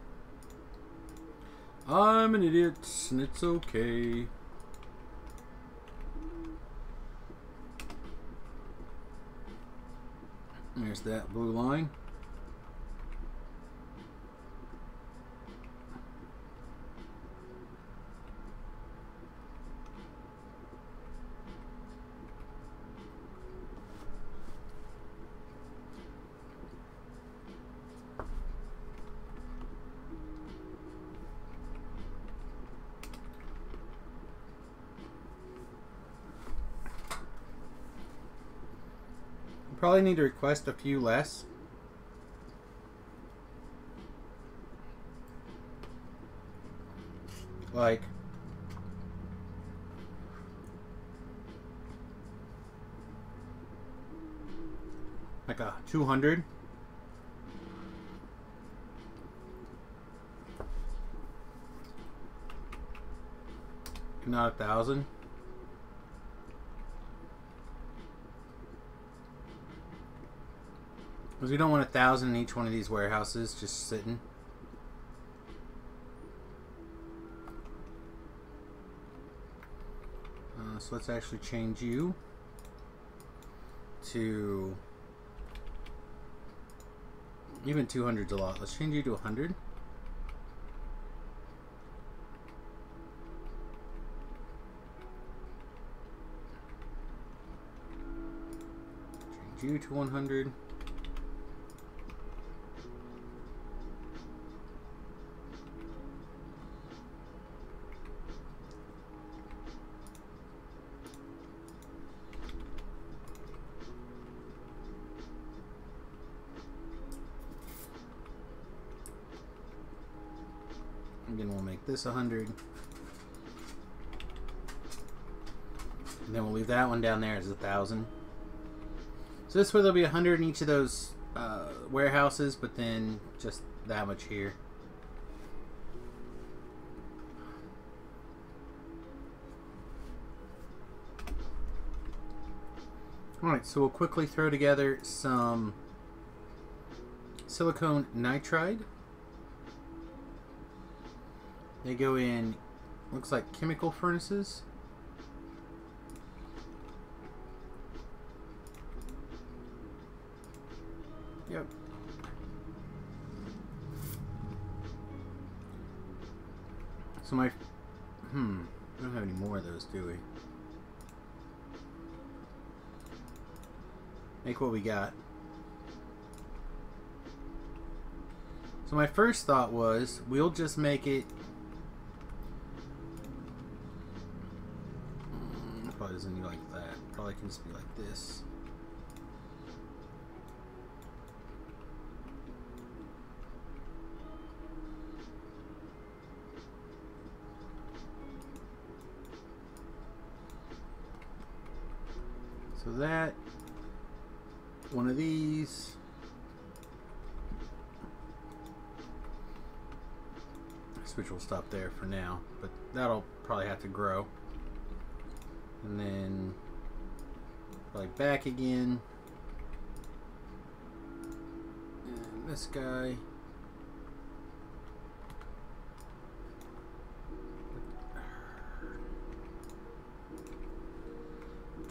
[SPEAKER 1] I'm an idiot, and it's okay. There's that blue line. Probably need to request a few less. Like a 200. Not 1,000. Because we don't want 1,000 in each one of these warehouses just sitting. So let's actually change you to, even 200's a lot. Let's change you to 100. Change you to 100. Again, we'll make this 100. And then we'll leave that one down there as 1,000. So this way there'll be 100 in each of those warehouses, but then just that much here. Alright, so we'll quickly throw together some silicone nitride. They go in, looks like chemical furnaces. Yep. So my, we don't have any more of those, do we? Make what we got. So my first thought was, we'll just make it... probably doesn't be like that. Probably can just be like this. So that, one of these, switch will stop there for now, but that'll probably have to grow. And then probably back again. And this guy.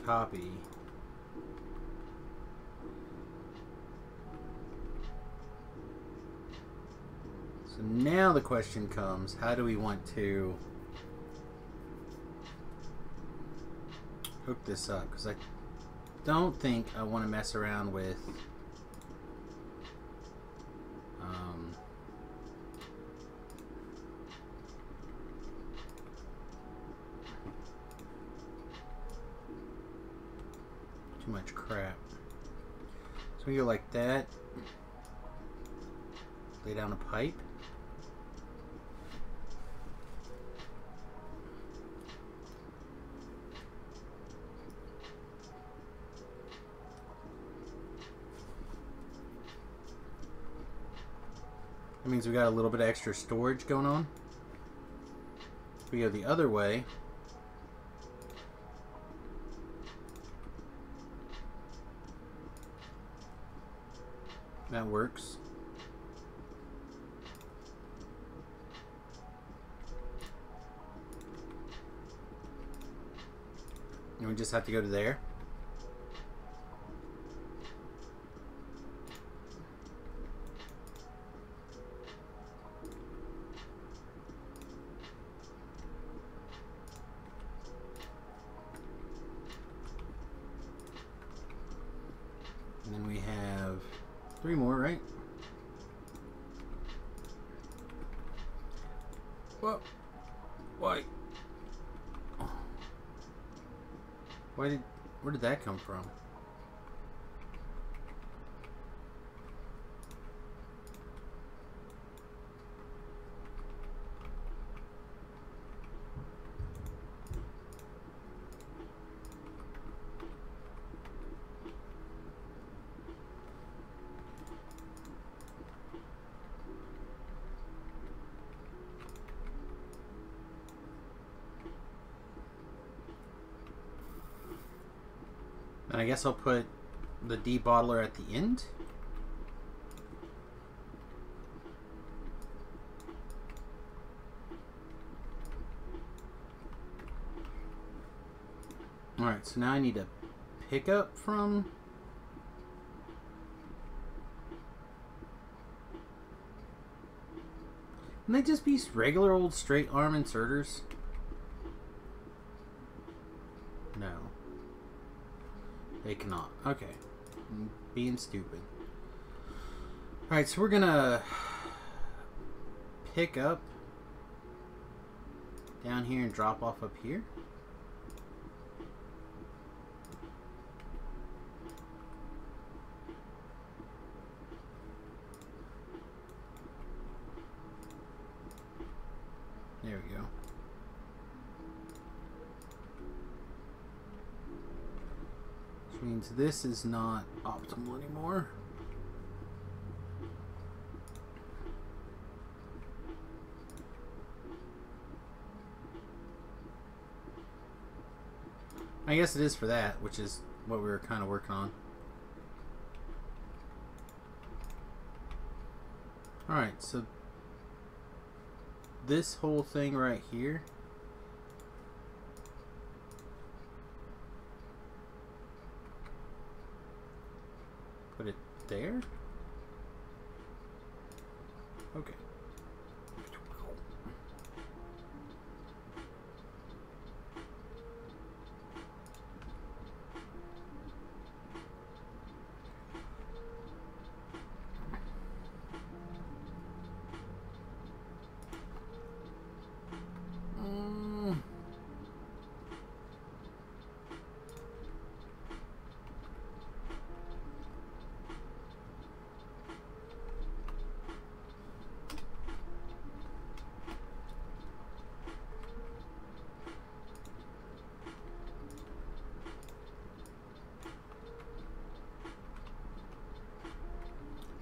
[SPEAKER 1] Copy. So now the question comes, how do we want to hook this up? Because I don't think I want to mess around with too much crap. So we go like that. Lay down a pipe. That means we got a little bit of extra storage going on. If we go the other way, that works. And we just have to go to there. And then we have 3 more, right? Whoa. Why? Where did that come from? And I guess I'll put the debottler at the end. Alright, so now I need to pick up from... Can they just be regular old straight arm inserters? No. They cannot. Okay. I'm being stupid. Alright, so we're gonna pick up down here and drop off up here. There we go. Which means this is not optimal anymore. I guess it is for that, which is what we were kind of working on. Alright, so this whole thing right here. Put it there? Okay.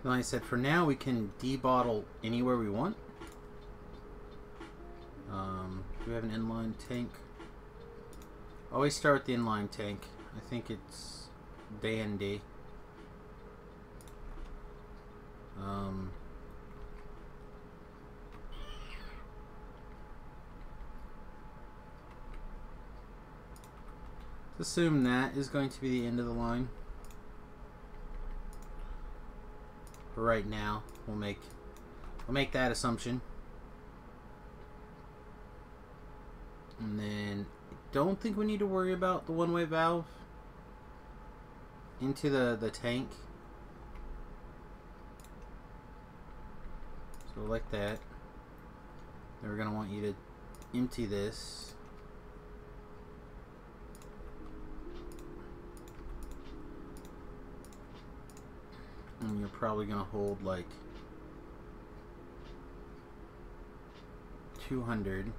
[SPEAKER 1] Like I said, for now we can debottle anywhere we want. Do we have an inline tank? Always start with the inline tank. I think it's dandy. Let's assume that is going to be the end of the line. For right now, we'll make that assumption. And then I don't think we need to worry about the one-way valve into the tank. So like that. Then we're gonna want you to empty this. And you're probably gonna hold like 200,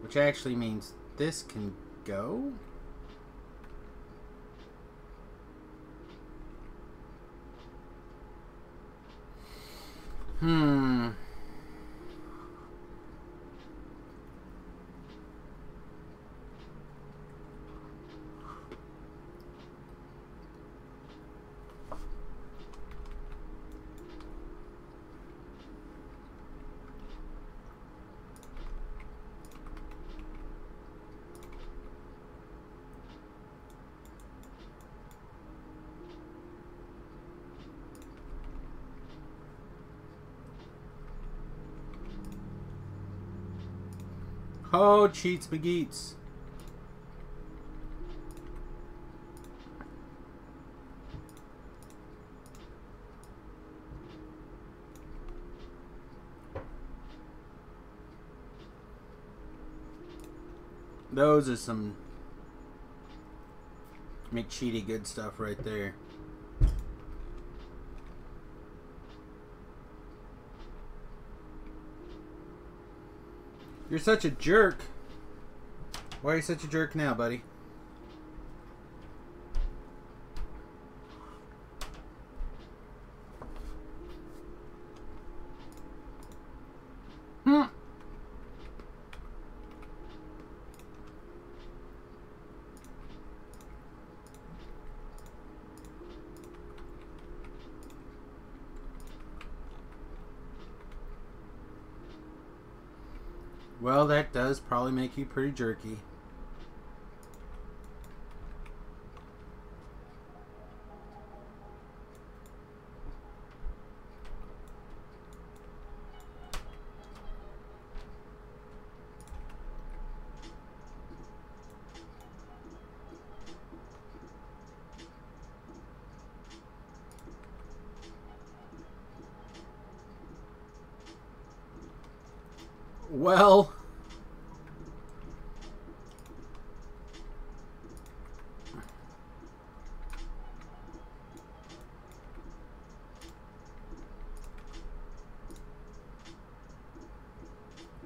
[SPEAKER 1] which actually means this can go. Oh, cheats McGeets. Those are some McCheaty good stuff right there. You're such a jerk. Why are you such a jerk now, buddy? Well, that does probably make you pretty jerky. Well,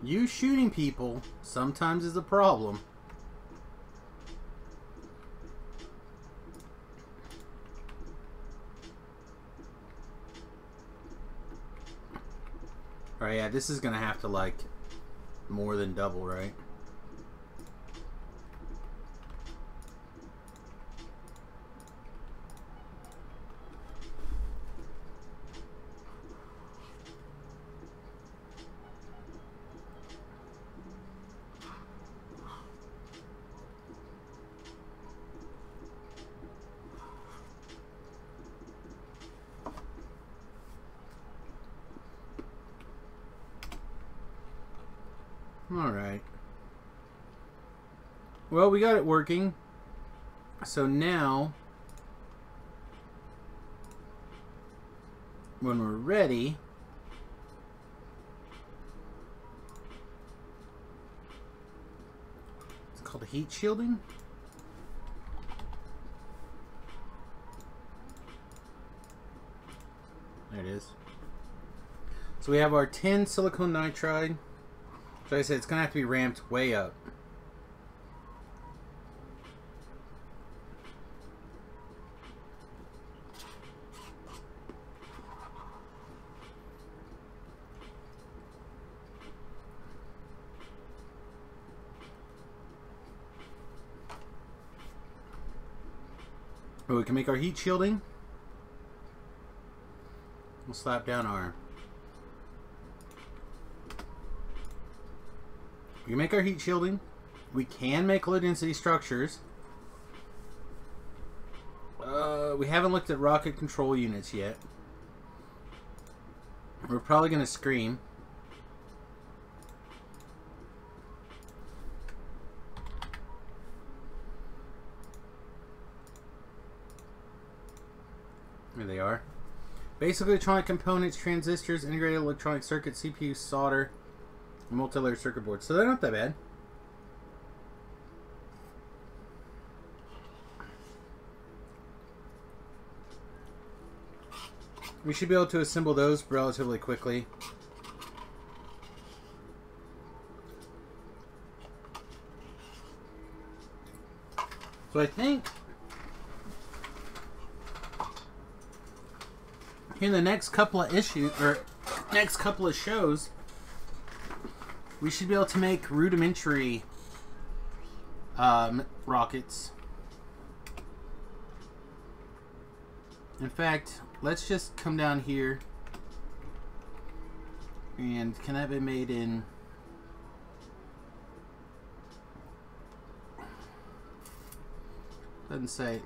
[SPEAKER 1] you shooting people sometimes is a problem. Alright, yeah, this is gonna have to like more than double, right? Alright. Well, we got it working. So now, when we're ready, it's called heat shielding. There it is. So we have our 10 silicone nitride. So like I said, it's going to have to be ramped way up. But we can make our heat shielding. We'll slap down our... We can make our heat shielding. We can make low density structures. We haven't looked at rocket control units yet. We're probably going to scream. There they are. Basic electronic components, transistors, integrated electronic circuit, CPU, solder, multi-layer circuit board. So they're not that bad. We should be able to assemble those relatively quickly. So I think in the next couple of issues, or next couple of shows, we should be able to make rudimentary rockets. In fact, let's just come down here, and can that be made in... Doesn't say.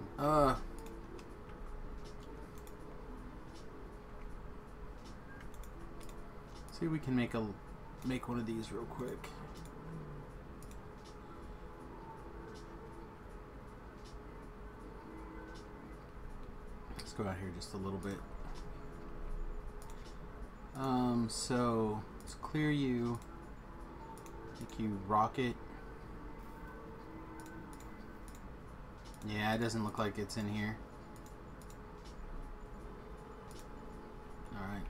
[SPEAKER 1] See if we can make one of these real quick. Let's go out here just a little bit. So let's clear you. Make you rocket. Yeah, it doesn't look like it's in here. Alright.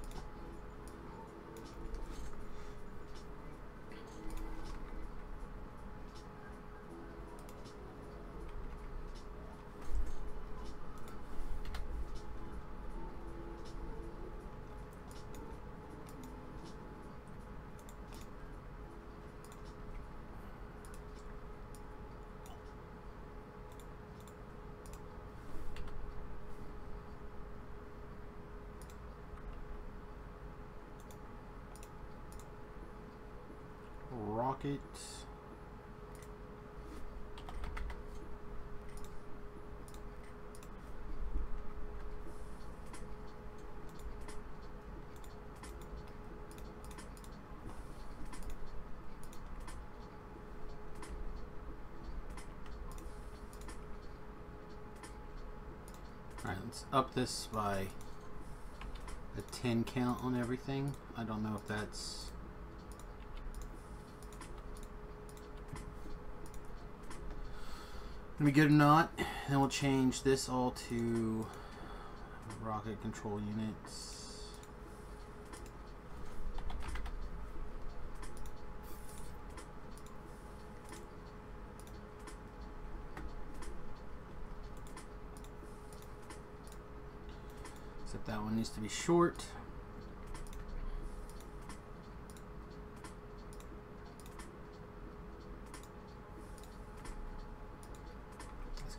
[SPEAKER 1] Rocket. Alright, let's up this by a 10 count on everything. I don't know if that's gonna be good or not. Then we'll change this all to rocket control units. Except that one needs to be short.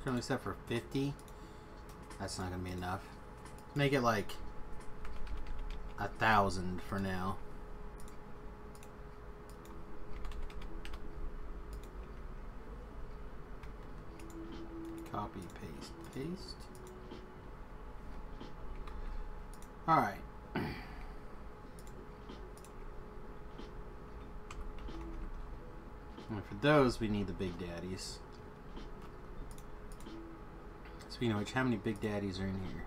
[SPEAKER 1] Currently set for 50. That's not gonna be enough. Make it like 1,000 for now. Copy, paste, paste. Alright. And for those, we need the big daddies. Speaking of which, how many big daddies are in here?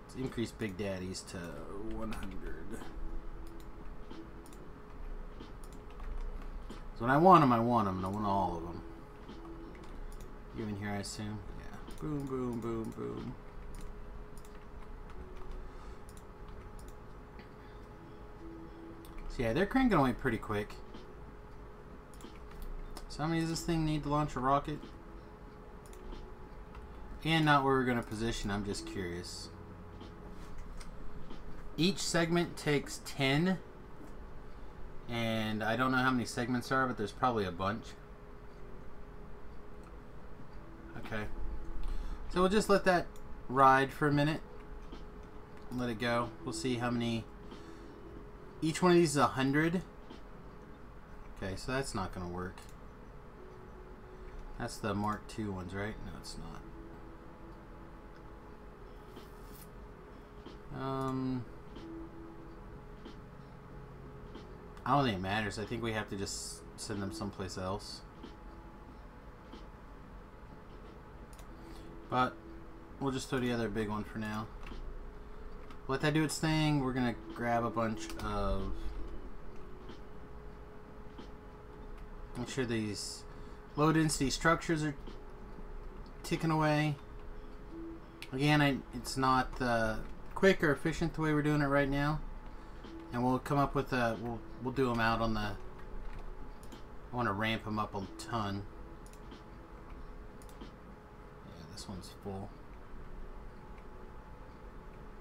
[SPEAKER 1] Let's increase big daddies to 100. So when I want them, and I want all of them. You in here, I assume? Yeah. Boom, boom, boom, boom. So yeah, they're cranking away pretty quick. So how many does this thing need to launch a rocket? And not where we're going to position, I'm just curious. Each segment takes 10. And I don't know how many segments there are, but there's probably a bunch. Okay. So we'll just let that ride for a minute. Let it go. We'll see how many. Each one of these is 100. Okay, so that's not going to work. That's the Mark II ones, right? No, it's not. I don't think it matters. I think we have to just send them someplace else. But we'll just throw together a big one for now. Let that do its thing. We're going to grab a bunch of... Make sure these low density structures are ticking away. Again, it's not quick or efficient the way we're doing it right now. And we'll come up with a... We'll do them out on the... I want to ramp them up a ton. Yeah, this one's full.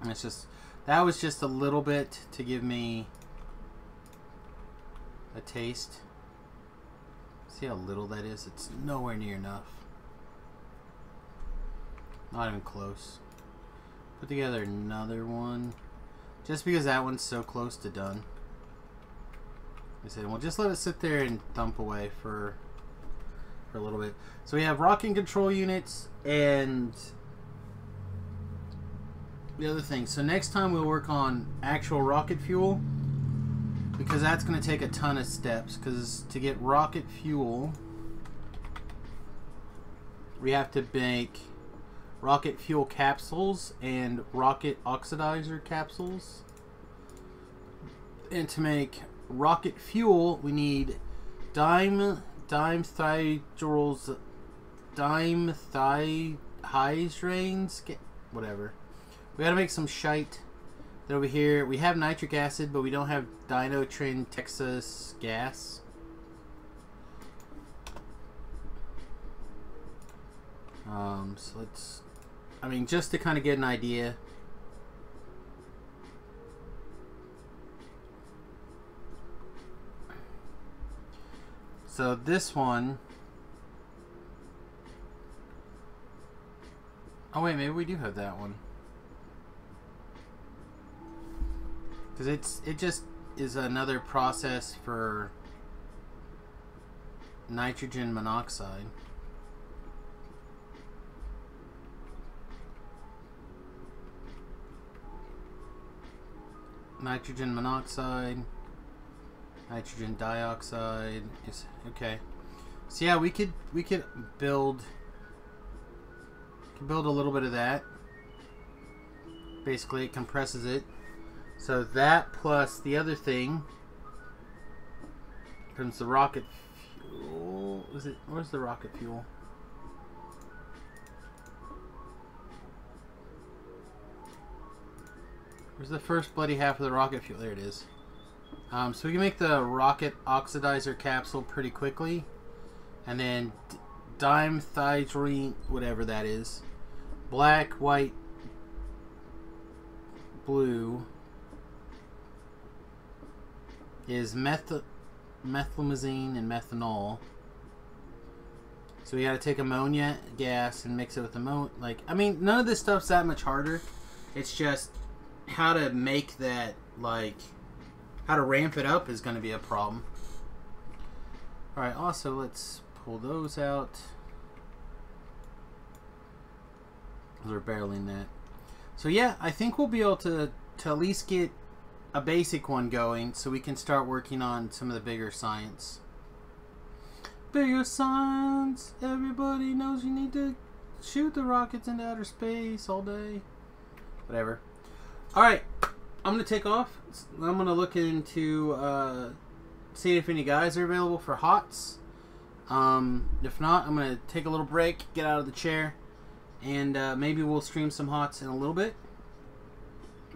[SPEAKER 1] And it's just... That was just a little bit to give me a taste. See how little that is? It's nowhere near enough. Not even close. Put together another one. Just because that one's so close to done. I said, we'll just let it sit there and thump away for a little bit. So we have rocket control units and the other thing. So next time we'll work on actual rocket fuel, because that's going to take a ton of steps. Because to get rocket fuel, we have to make rocket fuel capsules and rocket oxidizer capsules. And to make rocket fuel, we need dimethylhydrols, whatever. We gotta make some shite. Then over here, we have nitric acid, but we don't have dinotrin Texas gas. So let's, I mean, just to kind of get an idea. So this one, oh wait, maybe we do have that one. Because it just is another process for nitrogen monoxide. Nitrogen monoxide, nitrogen dioxide is okay. So yeah, we could build a little bit of that. Basically, it compresses it. So that plus the other thing comes the rocket fuel. Is it? Where's the rocket fuel? Where's the first bloody half of the rocket fuel? There it is. So we can make the rocket oxidizer capsule pretty quickly. And then dimethylhydrogen, whatever that is. Black, white, blue is methylmazine and methanol. So we got to take ammonia gas and mix it with ammonia. Like, I mean, none of this stuff's that much harder. It's just how to make that, like, how to ramp it up is going to be a problem. Alright, also let's pull those out. We're barreling that. So yeah, I think we'll be able to at least get a basic one going so we can start working on some of the bigger science. Bigger science! Everybody knows you need to shoot the rockets into outer space all day. Whatever. Alright, I'm going to take off. I'm going to look into seeing if any guys are available for HOTS. If not, I'm going to take a little break, get out of the chair, and maybe we'll stream some HOTS in a little bit.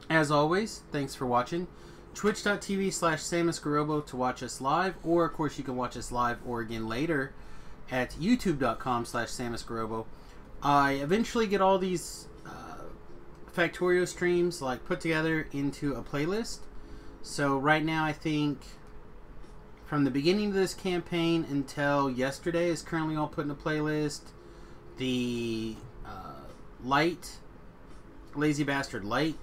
[SPEAKER 1] As always, thanks for watching. Twitch.tv/SamusGarobo to watch us live, or of course you can watch us live or again later at YouTube.com/SamusGarobo. I eventually get all these Factorio streams like put together into a playlist. So right now I think from the beginning of this campaign until yesterday is currently all put in a playlist. The Lazy Bastard Light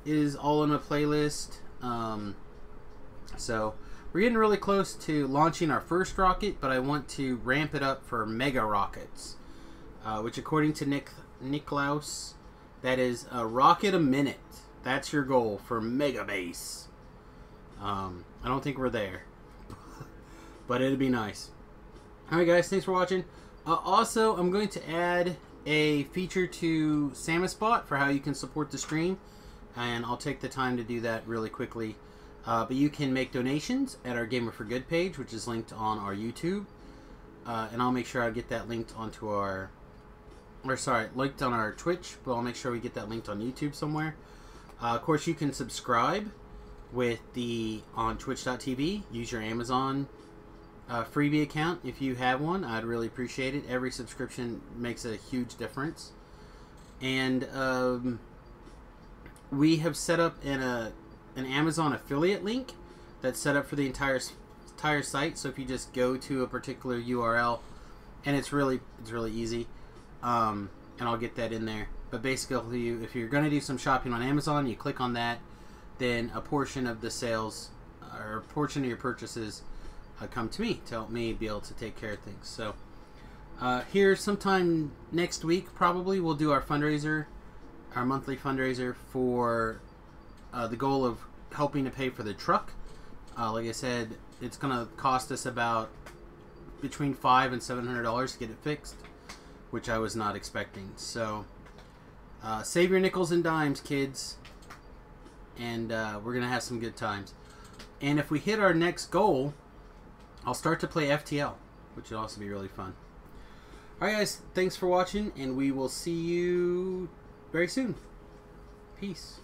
[SPEAKER 1] is all in a playlist. So we're getting really close to launching our first rocket, but I want to ramp it up for mega rockets, which according to Niklaus, that is a rocket a minute. That's your goal for mega base. I don't think we're there, but it'd be nice. Alright guys, thanks for watching. Also, I'm going to add a feature to SamusBot for how you can support the stream, and I'll take the time to do that really quickly. But you can make donations at our Gamer for Good page, which is linked on our YouTube, and I'll make sure I get that linked onto our, linked on our Twitch, but I'll make sure we get that linked on YouTube somewhere. Of course, you can subscribe on Twitch.tv. Use your Amazon freebie account if you have one. I'd really appreciate it. Every subscription makes a huge difference. And we have set up an Amazon affiliate link that's set up for the entire site. So if you just go to a particular URL, and it's really easy, and I'll get that in there. But basically, if you're going to do some shopping on Amazon, you click on that, then a portion of the sales or a portion of your purchases come to me to help me be able to take care of things. So here sometime next week probably we'll do our fundraiser, our monthly fundraiser for the goal of helping to pay for the truck. Like I said, it's gonna cost us about between $500 and $700 to get it fixed, which I was not expecting. So save your nickels and dimes, kids, and we're gonna have some good times. And if we hit our next goal, I'll start to play FTL, which will also be really fun. Alright guys, thanks for watching, and we will see you very soon. Peace.